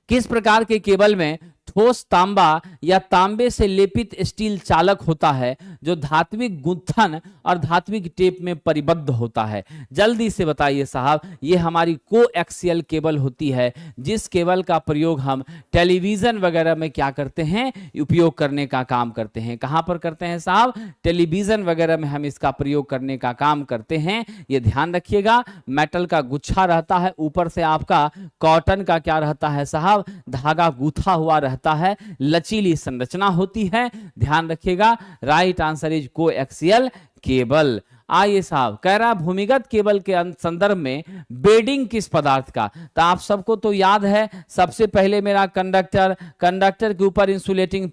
किस प्रकार के केबल में ठोस तांबा या तांबे से लेपित स्टील चालक होता है जो धात्विक गुंथन और धात्विक टेप में परिबद्ध होता है? जल्दी से बताइए साहब। ये हमारी कोएक्सियल केबल होती है, जिस केबल का प्रयोग हम टेलीविजन वगैरह में क्या करते हैं, उपयोग करने का काम करते हैं। कहां पर करते हैं साहब, टेलीविजन वगैरह में हम इसका प्रयोग करने का काम करते हैं। ये ध्यान रखिएगा, मेटल का गुच्छा रहता है, ऊपर से आपका कॉटन का क्या रहता है साहब, धागा गूथा हुआ रहता है, लचीली संरचना होती है। ध्यान रखिएगा, right answer is coaxial cable. आइए साहब, कह रहा भूमिगत केबल के संदर्भ में बेडिंग किस पदार्थ का? तो आप सबको तो याद है, सबसे पहले मेरा कंडक्टर के ऊपर इंसुलेटिंग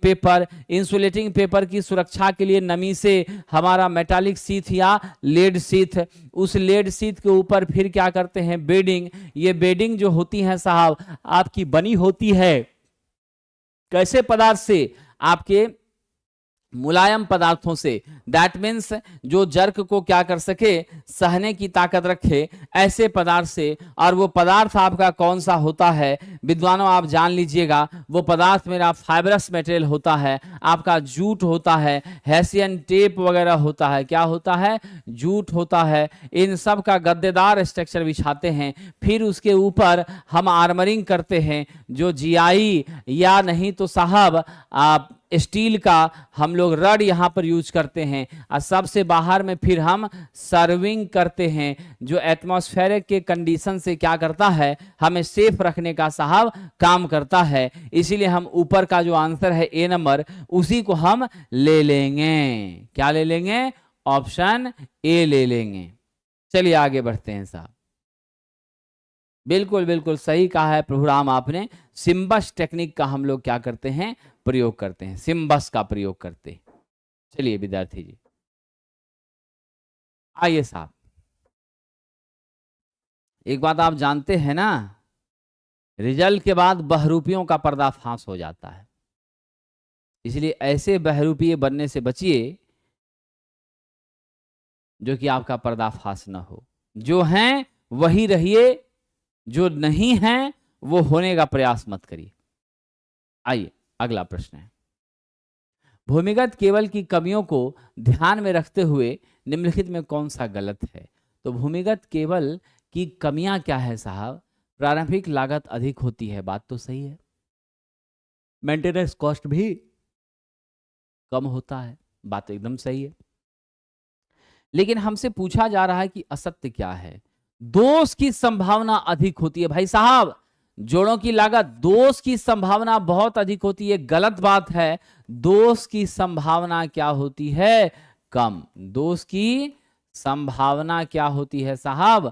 पेपर की सुरक्षा के लिए नमी से हमारा मेटालिक शीथ या लेड शीथ, उस लेड शीथ के ऊपर फिर क्या करते हैं, बेडिंग। ये बेडिंग जो होती है साहब आपकी बनी होती है कैसे पदार्थ से, आपके मुलायम पदार्थों से, दैट मीन्स जो जर्क को क्या कर सके, सहने की ताकत रखे, ऐसे पदार्थ से। और वो पदार्थ आपका कौन सा होता है विद्वानों, आप जान लीजिएगा, वो पदार्थ मेरा फाइबरस मटेरियल होता है, आपका जूट होता है, हेसियन टेप वगैरह होता है। क्या होता है? जूट होता है। इन सब का गद्देदार स्ट्रक्चर बिछाते हैं, फिर उसके ऊपर हम आर्मरिंग करते हैं, जो जीआई या नहीं तो साहब आप स्टील का हम लोग रड यहां पर यूज करते हैं। और सबसे बाहर में फिर हम सर्विंग करते हैं, जो एटमॉस्फेरिक के कंडीशन से क्या करता है, हमें सेफ रखने का साहब काम करता है। इसीलिए हम ऊपर का जो आंसर है ए नंबर, उसी को हम ले लेंगे। क्या ले लेंगे? ऑप्शन ए ले लेंगे। चलिए आगे बढ़ते हैं साहब। बिल्कुल बिल्कुल सही कहा है प्रभुराम आपने। सिम्बस टेक्निक का हम लोग क्या करते हैं? प्रयोग करते हैं, सिम्बस का प्रयोग करते हैं। चलिए विद्यार्थी जी आइए साहब, एक बात आप जानते हैं ना, रिजल्ट के बाद बहरूपियों का पर्दाफाश हो जाता है। इसलिए ऐसे बहरूपीय बनने से बचिए जो कि आपका पर्दाफाश न हो। जो हैं वही रहिए, जो नहीं हैं वो होने का प्रयास मत करिए। आइए अगला प्रश्न है, भूमिगत केबल की कमियों को ध्यान में रखते हुए निम्नलिखित में कौन सा गलत है? तो भूमिगत केबल की कमियां क्या है साहब? प्रारंभिक लागत अधिक होती है, बात तो सही है। मेंटेनेंस कॉस्ट भी कम होता है, बात तो एकदम सही है। लेकिन हमसे पूछा जा रहा है कि असत्य क्या है? दोष की संभावना अधिक होती है। भाई साहब, जोड़ों की लागत, दोष की संभावना बहुत अधिक होती है, गलत बात है। दोष की संभावना क्या होती है? कम। दोष की संभावना क्या होती है साहब?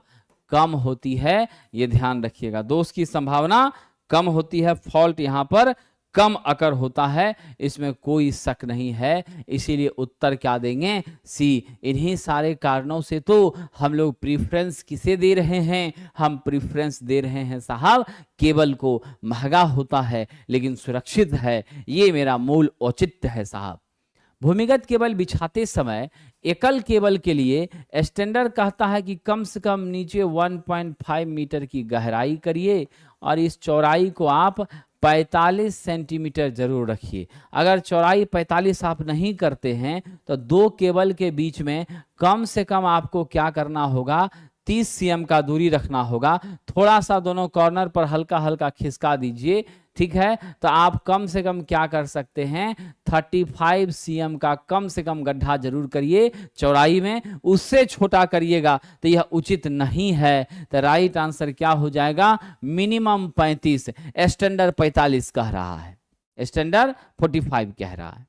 कम होती है, ये ध्यान रखिएगा। दोष की संभावना कम होती है, फॉल्ट यहां पर कम अकर होता है, इसमें कोई शक नहीं है। इसीलिए उत्तर क्या देंगे? सी। इन्हीं सारे कारणों से तो हम लोग प्रीफरेंस किसे दे रहे हैं? हम प्रीफरेंस दे रहे हैं साहब केबल को। महंगा होता है लेकिन सुरक्षित है, ये मेरा मूल औचित्य है साहब। भूमिगत केबल बिछाते समय एकल केबल के लिए स्टैंडर्ड कहता है कि कम से कम नीचे 1.5 मीटर की गहराई करिए और इस चौड़ाई को आप 45 सेंटीमीटर जरूर रखिए। अगर चौड़ाई 45 आप नहीं करते हैं तो दो केबल के बीच में कम से कम आपको क्या करना होगा? 30 cm का दूरी रखना होगा। थोड़ा सा दोनों कॉर्नर पर हल्का हल्का खिसका दीजिए, ठीक है? तो आप कम से कम क्या कर सकते हैं? 35 cm का कम से कम गड्ढा जरूर करिए चौड़ाई में। उससे छोटा करिएगा तो यह उचित नहीं है। तो राइट आंसर क्या हो जाएगा? मिनिमम 35, स्टैंडर्ड 45 कह रहा है, स्टैंडर्ड 45 कह रहा है।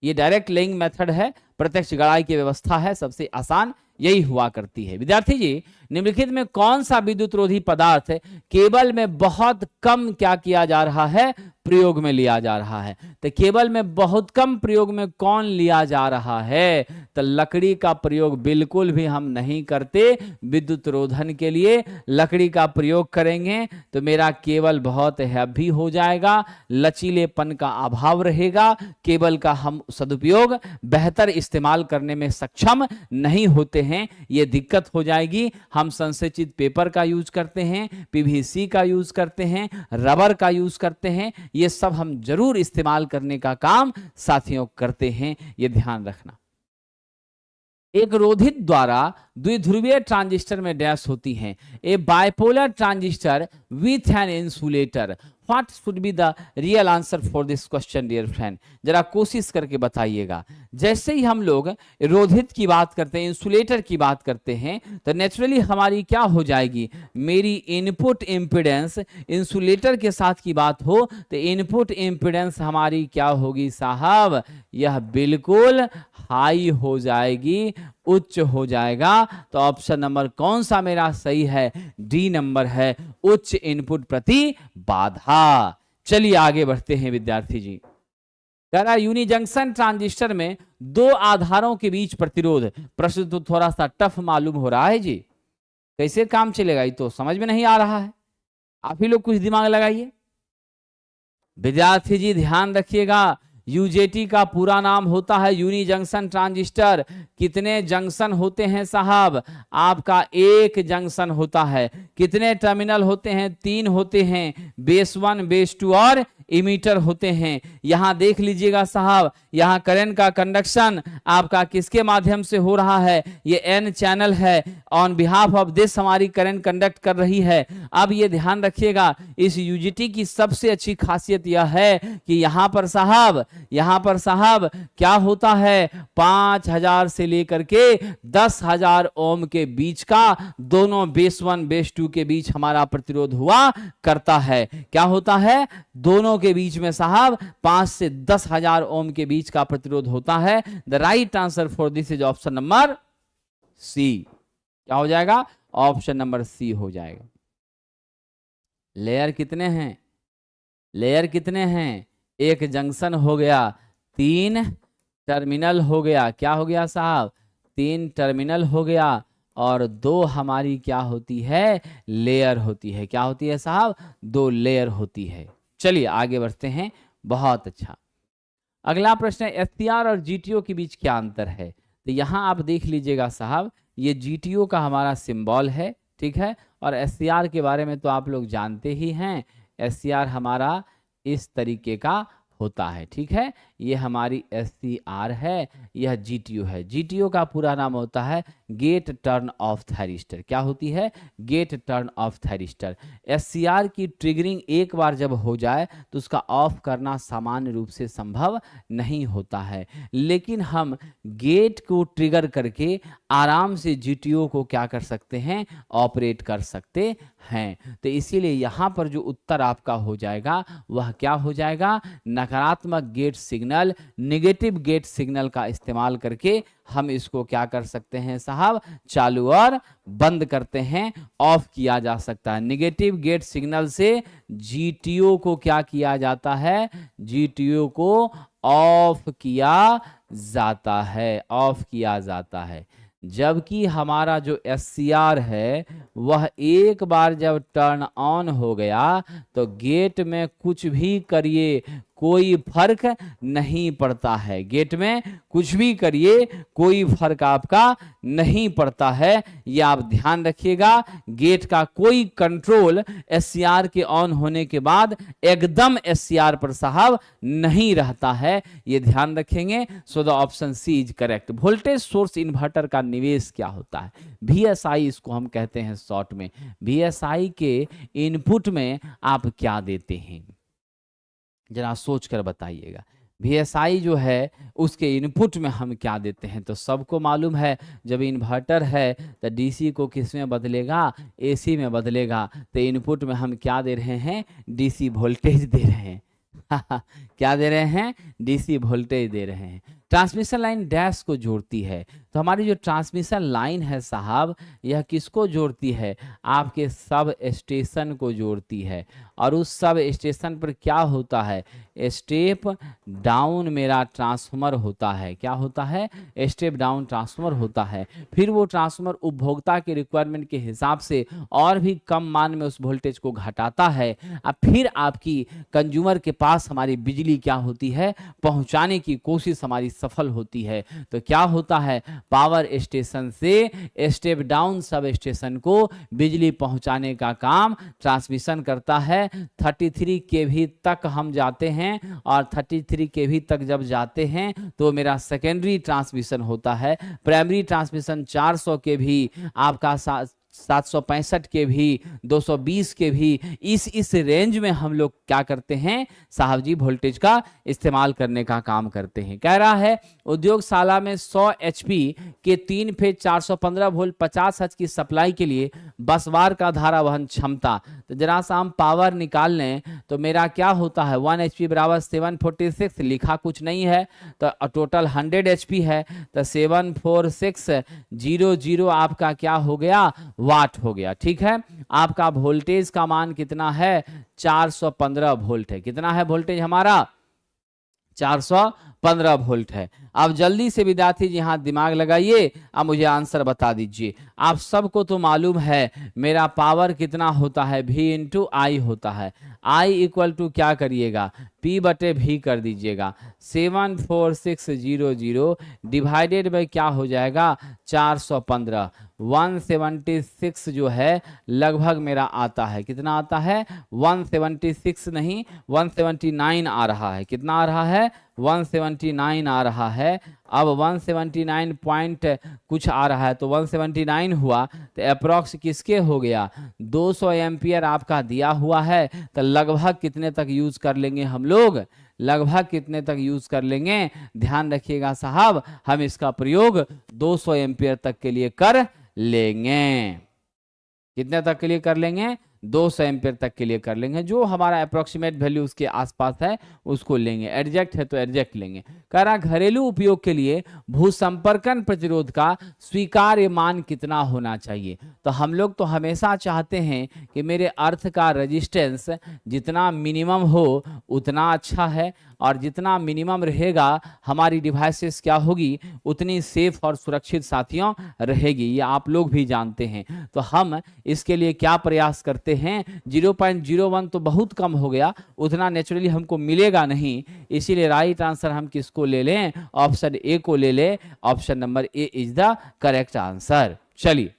ये डायरेक्ट लेइंग मेथड है, प्रत्यक्ष गड़ाई की व्यवस्था है, सबसे आसान यही हुआ करती है। विद्यार्थी जी, निम्नलिखित में कौन सा विद्युत रोधी पदार्थ केबल में बहुत कम क्या किया जा रहा है? प्रयोग में लिया जा रहा है। तो केबल में बहुत कम प्रयोग में कौन लिया जा रहा है? तो लकड़ी का प्रयोग बिल्कुल भी हम नहीं करते। विद्युत रोधन के लिए लकड़ी का प्रयोग करेंगे तो मेरा केबल बहुत हैवी हो जाएगा, लचीलेपन का अभाव रहेगा, केबल का हम सदुपयोग बेहतर इस्तेमाल करने में सक्षम नहीं होते हैं, ये दिक्कत हो जाएगी। हम संसेचित पेपर का यूज करते हैं, पीवीसी का यूज करते हैं, रबर का यूज करते हैं, ये सब हम जरूर इस्तेमाल करने का काम साथियों करते हैं, ये ध्यान रखना। एक रोधित द्वारा द्विध्रुवीय ट्रांजिस्टर में डैश होती हैं। A bipolar transistor with an insulator, what should be the real answer for this question dear friend? जरा कोशिश करके बताइएगा। जैसे ही हम लोग रोधित की बात करते हैं, इंसुलेटर की बात करते हैं, तो नेचुरली हमारी क्या हो जाएगी? मेरी इनपुट इंपिडेंस, इंसुलेटर के साथ की बात हो तो इनपुट इंपिडेंस हमारी क्या होगी साहब? यह बिल्कुल हाई हो जाएगी, उच्च हो जाएगा। तो ऑप्शन नंबर कौन सा मेरा सही है? डी नंबर है, उच्च इनपुट प्रति बाधा। चलिए आगे बढ़ते हैं विद्यार्थी जी। कह रहा यूनि जंक्शन ट्रांजिस्टर में दो आधारों के बीच प्रतिरोध। प्रश्न तो थोड़ा सा टफ मालूम हो रहा है जी, कैसे काम चलेगा ये तो समझ में नहीं आ रहा है। आप ही लोग कुछ दिमाग लगाइए। विद्यार्थी जी ध्यान रखिएगा, यूजेटी का पूरा नाम होता है यूनी जंक्शन ट्रांजिस्टर। कितने जंक्शन होते हैं साहब? आपका एक जंक्शन होता है। कितने टर्मिनल होते हैं? 3 होते हैं, बेस 1, बेस 2 और इमीटर होते हैं। यहां देख लीजिएगा साहब, यहां करंट का कंडक्शन आपका किसके माध्यम से हो रहा है? ये एन चैनल है, ऑन बिहाफ ऑफ दिस हमारी करंट कंडक्ट कर रही है। अब ये ध्यान रखिएगा, इस यूजीटी की सबसे अच्छी खासियत यह है कि यहां पर साहब क्या होता है? 5000 से लेकर के 10,000 ओम के बीच का दोनों बेस 1 बेस 2 के बीच हमारा प्रतिरोध हुआ करता है। क्या होता है? दोनों के बीच में साहब 5 से 10,000 ओम के बीच का प्रतिरोध होता है। The right answer for this is option number C. क्या हो जाएगा? ऑप्शन नंबर सी हो जाएगा। लेयर कितने हैं? एक जंक्शन हो गया, 3 टर्मिनल हो गया। क्या हो गया साहब? 3 टर्मिनल हो गया और 2 हमारी क्या होती है? लेयर होती है। क्या होती है साहब? 2 लेयर होती है। चलिए आगे बढ़ते हैं। बहुत अच्छा। अगला प्रश्न है, एससीआर और जीटीओ के बीच क्या अंतर है? तो यहां आप देख लीजिएगा साहब, ये जीटीओ का हमारा सिंबल है, ठीक है, और एससीआर के बारे में तो आप लोग जानते ही हैं। एससीआर हमारा इस तरीके का होता है, ठीक है। ये हमारी एससीआर है, यह जीटीओ है। जीटीओ का पूरा नाम होता है गेट टर्न ऑफ थायरिस्टर। क्या होती है? Gate turn off thyristor. SCR की ट्रिगरिंग एक बार जब हो जाए तो उसका ऑफ करना सामान्य रूप से संभव नहीं होता है, लेकिन हम गेट को ट्रिगर करके आराम से जीटीओ को क्या कर सकते हैं? ऑपरेट कर सकते हैं। तो इसीलिए यहाँ पर जो उत्तर आपका हो जाएगा वह क्या हो जाएगा? नकारात्मक gate signal, negative gate signal का इस्तेमाल करके हम इसको क्या कर सकते हैं साहब? चालू और बंद करते हैं, ऑफ किया जा सकता है। नेगेटिव गेट सिग्नल से जीटीओ को क्या किया जाता है? जीटीओ को ऑफ किया जाता है, ऑफ किया जाता है। जबकि हमारा जो एससीआर है वह एक बार जब टर्न ऑन हो गया तो गेट में कुछ भी करिए कोई फर्क नहीं पड़ता है। गेट में कुछ भी करिए कोई फर्क आपका नहीं पड़ता है। ये आप ध्यान रखिएगा। गेट का कोई कंट्रोल एससीआर के ऑन होने के बाद एकदम एससीआर पर साहब नहीं रहता है, ये ध्यान रखेंगे। So the option C is correct. Voltage source inverter का निवेश क्या होता है? VSI इसको हम कहते हैं शॉर्ट में। VSI के इनपुट में आप क्या देते हैं? जरा सोच कर बताइएगा। VSI जो है उसके इनपुट में हम क्या देते हैं? तो सबको मालूम है जब इन्वर्टर है तो DC को किस में बदलेगा? AC में बदलेगा। तो इनपुट में हम क्या दे रहे हैं? DC वोल्टेज दे रहे हैं। क्या दे रहे हैं? DC वोल्टेज दे रहे हैं। ट्रांसमिशन लाइन डैश को जोड़ती है। तो हमारी जो ट्रांसमिशन लाइन है साहब, यह किसको जोड़ती है? आपके सब स्टेशन को जोड़ती है। और उस सब स्टेशन पर क्या होता है? स्टेप डाउन मेरा ट्रांसफार्मर होता है। क्या होता है? स्टेप डाउन ट्रांसफार्मर होता है। फिर वो ट्रांसफार्मर उपभोक्ता के रिक्वायरमेंट के हिसाब से और भी कम मान में उस वोल्टेज को घटाता है। अब फिर आपकी कंज्यूमर के पास हमारी बिजली क्या होती है? पहुंचाने की कोशिश हमारी सफल होती है। तो क्या होता है? पावर स्टेशन से स्टेप डाउन सब स्टेशन को बिजली पहुंचाने का काम ट्रांसमिशन करता है। 33 kV तक हम जाते हैं और 33 kV तक जब जाते हैं तो मेरा सेकेंडरी ट्रांसमिशन होता है। प्राइमरी ट्रांसमिशन 400 kV, आपका 765 kV, 220 kV, इस रेंज में हम लोग क्या करते हैं साहब जी? वोल्टेज का इस्तेमाल करने का काम करते हैं। कह रहा है उद्योगशाला में 100 HP के 3 फेज 415 वोल्ट 50 हर्ट्ज की सप्लाई के लिए बसवार का धारा वहन क्षमता। तो जरा सा हम पावर निकाल लें तो मेरा क्या होता है? 1 HP बराबर 746, लिखा कुछ नहीं है तो टोटल 100 HP है। तो 74600 आपका क्या हो गया? वाट हो गया। ठीक है, आपका वोल्टेज का मान कितना है? 415 वोल्ट है। कितना है वोल्टेज हमारा? 415 15 वोल्ट है। अब जल्दी से विद्यार्थी जी यहाँ दिमाग लगाइए, अब मुझे आंसर बता दीजिए। आप सबको तो मालूम है मेरा पावर कितना होता है, V इंटू आई होता है। I इक्वल टू क्या करिएगा, P बटे V कर दीजिएगा। 74600 डिवाइडेड बाई क्या हो जाएगा 415। 176 जो है लगभग मेरा आता है, कितना आता है 176 नहीं 179 आ रहा है। कितना आ रहा है 179 आ रहा है। अब 179 पॉइंट कुछ आ रहा है तो 179 हुआ तो अप्रॉक्स किसके हो गया 200 एम्पियर आपका दिया हुआ है। तो लगभग कितने तक यूज कर लेंगे हम लोग, लगभग कितने तक यूज कर लेंगे, ध्यान रखिएगा साहब, हम इसका प्रयोग 200 एम्पियर तक के लिए कर लेंगे। कितने तक के लिए कर लेंगे 200 एम्पियर तक के लिए कर लेंगे। जो हमारा अप्रोक्सीमेट वैल्यू उसके आसपास है उसको लेंगे, एडजेक्ट है तो एडजेक्ट लेंगे। कह रहा घरेलू उपयोग के लिए भूसंपर्कन प्रतिरोध का स्वीकार्य मान कितना होना चाहिए। तो हम लोग तो हमेशा चाहते हैं कि मेरे अर्थ का रेजिस्टेंस जितना मिनिमम हो उतना अच्छा है, और जितना मिनिमम रहेगा हमारी डिवाइसेस क्या होगी उतनी सेफ और सुरक्षित साथियों रहेगी, ये आप लोग भी जानते हैं। तो हम इसके लिए क्या प्रयास करते हैं, 0.01 तो बहुत कम हो गया, उतना नेचुरली हमको मिलेगा नहीं, इसीलिए राइट आंसर हम किसको ले लें, ऑप्शन ए को ले लें। Option number A is the correct answer. चलिए,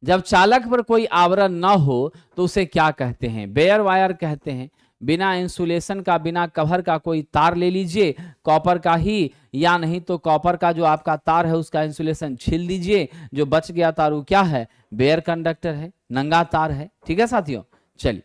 जब चालक पर कोई आवरण न हो तो उसे क्या कहते हैं, बेयर वायर कहते हैं। बिना इंसुलेशन का, बिना कवर का कोई तार ले लीजिए, कॉपर का ही, या नहीं तो कॉपर का जो आपका तार है उसका इंसुलेशन छील दीजिए, जो बच गया तार वो क्या है, बेयर कंडक्टर है, नंगा तार है। ठीक है साथियों, चलिए,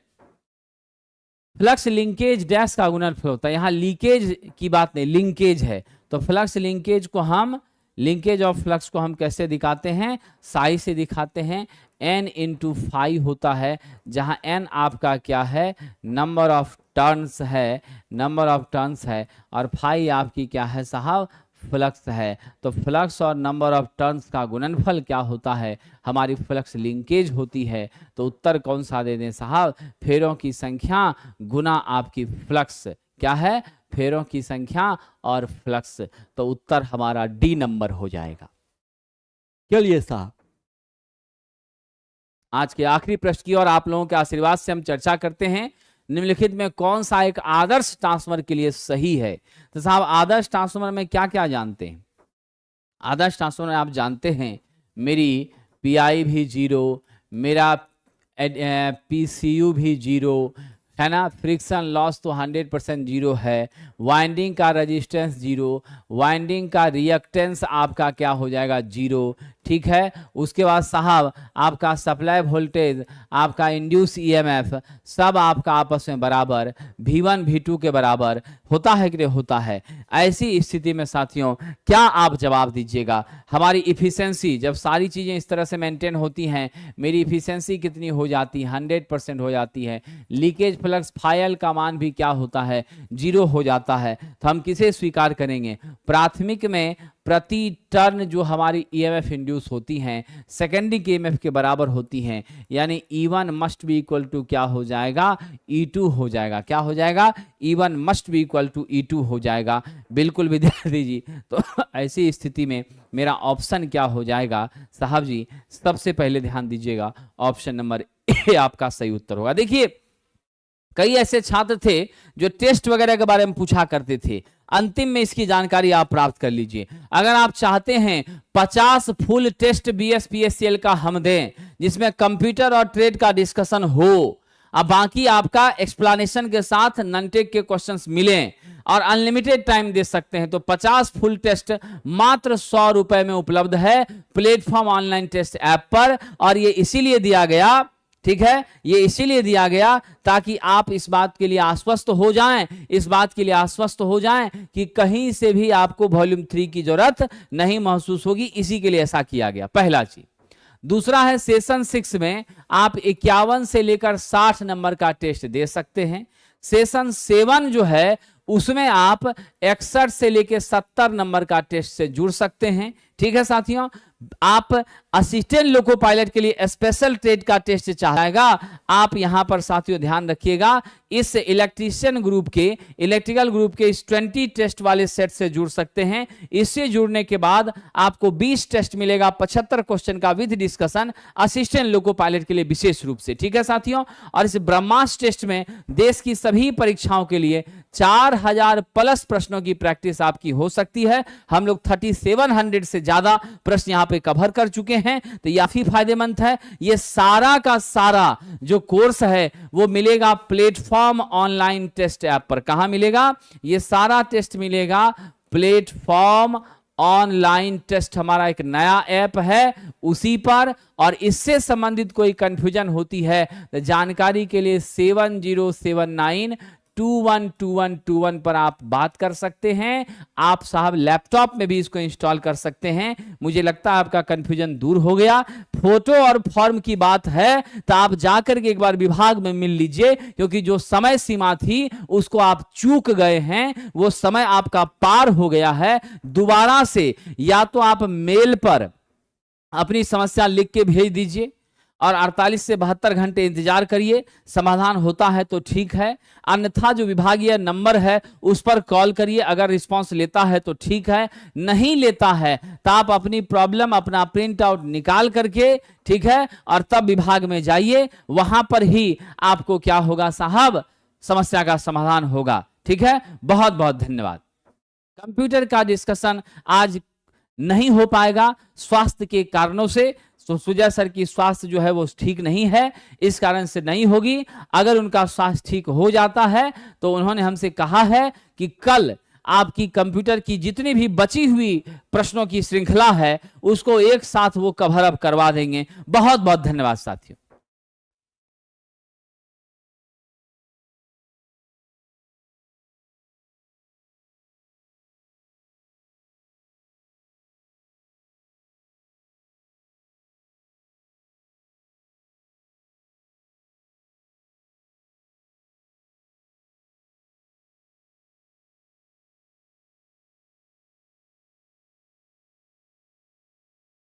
फ्लक्स लिंकेज डैश का गुणनफल होता है। यहाँ लीकेज की बात नहीं, लिंकेज है, तो फ्लक्स लिंकेज को हम, लिंकेज ऑफ फ्लक्स को हम कैसे दिखाते हैं, साई से दिखाते हैं। n इंटू फाई होता है, जहां n आपका क्या है, नंबर ऑफ टर्न्स है, नंबर ऑफ टर्न्स है, और फाई आपकी क्या है साहब, फ्लक्स है। तो फ्लक्स और नंबर ऑफ टर्न्स का गुणनफल क्या होता है, हमारी फ्लक्स लिंकेज होती है। तो उत्तर कौन सा दे दें साहब, फेरों की संख्या गुना आपकी फ्लक्स, क्या है, फेरों की संख्या और फ्लक्स। तो उत्तर हमारा डी नंबर हो जाएगा। चलिए साहब, आज के आखिरी प्रश्न की और आप लोगों के आशीर्वाद से हम चर्चा करते हैं, निम्नलिखित में कौन सा एक आदर्श ट्रांसफार्मर के लिए सही है। तो साहब आदर्श ट्रांसफार्मर में क्या क्या जानते हैं, आदर्श ट्रांसफार्मर आप जानते हैं मेरी पीआई भी 0, मेरा पीसीयू भी 0 है ना, फ्रिक्शन लॉस तो 100% 0 है, वाइंडिंग का रेजिस्टेंस 0, वाइंडिंग का रिएक्टेंस आपका क्या हो जाएगा 0। ठीक है, उसके बाद साहब आपका सप्लाई वोल्टेज, आपका इंड्यूस ईएमएफ सब आपका आपस में बराबर, V1 V2 के बराबर होता है कि नहीं होता है। ऐसी स्थिति में साथियों क्या आप जवाब दीजिएगा, हमारी इफिशिएंसी जब सारी चीज़ें इस तरह से मेंटेन होती हैं, मेरी इफिशिएंसी कितनी हो जाती है, 100% हो जाती है। लीकेज फ्लक्स फाइल का मान भी क्या होता है 0 हो जाता है। तो हम किसे स्वीकार करेंगे, प्राथमिक में प्रति टर्न जो हमारी ईएमएफ इंड्यूस होती हैं सेकेंडरी के ईएमएफ के बराबर होती हैं, यानी E1 must be equal to क्या हो जाएगा, E2 हो जाएगा। क्या हो जाएगा, E1 must be equal to E2 हो जाएगा। बिल्कुल विद्यार्थी जी, तो ऐसी स्थिति में मेरा ऑप्शन क्या हो जाएगा साहब जी, सबसे पहले ध्यान दीजिएगा ऑप्शन नंबर ए आपका सही उत्तर होगा। देखिए कई ऐसे छात्र थे जो टेस्ट वगैरह के बारे में पूछा करते थे, अंतिम में इसकी जानकारी आप प्राप्त कर लीजिए। अगर आप चाहते हैं 50 फुल टेस्ट BSPSCL का हम दें जिसमें कंप्यूटर और ट्रेड का डिस्कशन हो, अब बाकी आपका एक्सप्लेनेशन के साथ नॉन-टेक के क्वेश्चंस मिलें और अनलिमिटेड टाइम दे सकते हैं, तो 50 फुल टेस्ट मात्र 100 रुपए में उपलब्ध है प्लेटफॉर्म ऑनलाइन टेस्ट ऐप पर। और ये इसीलिए दिया गया, ठीक है, ये इसीलिए दिया गया ताकि आप इस बात के लिए आश्वस्त हो जाएं, इस बात के लिए आश्वस्त हो जाएं कि कहीं से भी आपको वॉल्यूम 3 की जरूरत नहीं महसूस होगी, इसी के लिए ऐसा किया गया, पहला चीज। दूसरा है सेशन 6 में आप 51 से लेकर 60 नंबर का टेस्ट दे सकते हैं। सेशन 7 जो है उसमें आप 61 से लेकर 70 नंबर का टेस्ट से जुड़ सकते हैं। ठीक है साथियों, आप असिस्टेंट लोको पायलट के लिए स्पेशल ट्रेड का टेस्ट चाहेगा, आप यहां पर साथियों ध्यान रखिएगा, इस इलेक्ट्रीशियन ग्रुप के, इलेक्ट्रिकल ग्रुप के इस 20 टेस्ट वाले सेट से जुड़ सकते हैं। इससे जुड़ने के बाद आपको 20 टेस्ट मिलेगा 75 क्वेश्चन का with discussion, assistant loco pilot के लिए विशेष रूप से। ठीक है साथियों, और इस ब्रह्मास्त्र टेस्ट में देश की सभी परीक्षाओं के लिए 4000 प्लस प्रश्नों की प्रैक्टिस आपकी हो सकती है। हम लोग 3700 से ज्यादा प्रश्न यहां पे कवर कर चुके हैं, तो यह काफी फायदेमंद है। ये सारा का सारा जो कोर्स है वो मिलेगा प्लेटफॉर्म ऑनलाइन टेस्ट ऐप पर। कहां मिलेगा? ये सारा टेस्ट मिलेगा प्लेटफॉर्म ऑनलाइन टेस्ट, हमारा एक नया ऐप है उसी पर। और इससे संबंधित कोई कंफ्यूजन होती है तो जानकारी के लिए 7079212121 पर आप बात कर सकते हैं। आप साहब लैपटॉप में भी इसको इंस्टॉल कर सकते हैं। मुझे लगता है आपका कंफ्यूजन दूर हो गया। फोटो और फॉर्म की बात है तो आप जाकर के एक बार विभाग में मिल लीजिए, क्योंकि जो समय सीमा थी उसको आप चूक गए हैं, वो समय आपका पार हो गया है। दोबारा से या तो आप मेल पर अपनी समस्या लिख के भेज दीजिए और 48 से 72 घंटे इंतजार करिए, समाधान होता है तो ठीक है, अन्यथा जो विभागीय नंबर है उस पर कॉल करिए। अगर रिस्पांस लेता है तो ठीक है, नहीं लेता है तो आप अपनी प्रॉब्लम अपना प्रिंट आउट निकाल करके, ठीक है, और तब विभाग में जाइए। वहां पर ही आपको क्या होगा साहब, समस्या का समाधान होगा। ठीक है, बहुत बहुत धन्यवाद। कंप्यूटर का डिस्कशन आज नहीं हो पाएगा स्वास्थ्य के कारणों से। तो सुजय सर की स्वास्थ्य जो है वो ठीक नहीं है, इस कारण से नहीं होगी। अगर उनका स्वास्थ्य ठीक हो जाता है तो उन्होंने हमसे कहा है कि कल आपकी कंप्यूटर की जितनी भी बची हुई प्रश्नों की श्रृंखला है उसको एक साथ वो कवर अप करवा देंगे। बहुत बहुत धन्यवाद साथियों।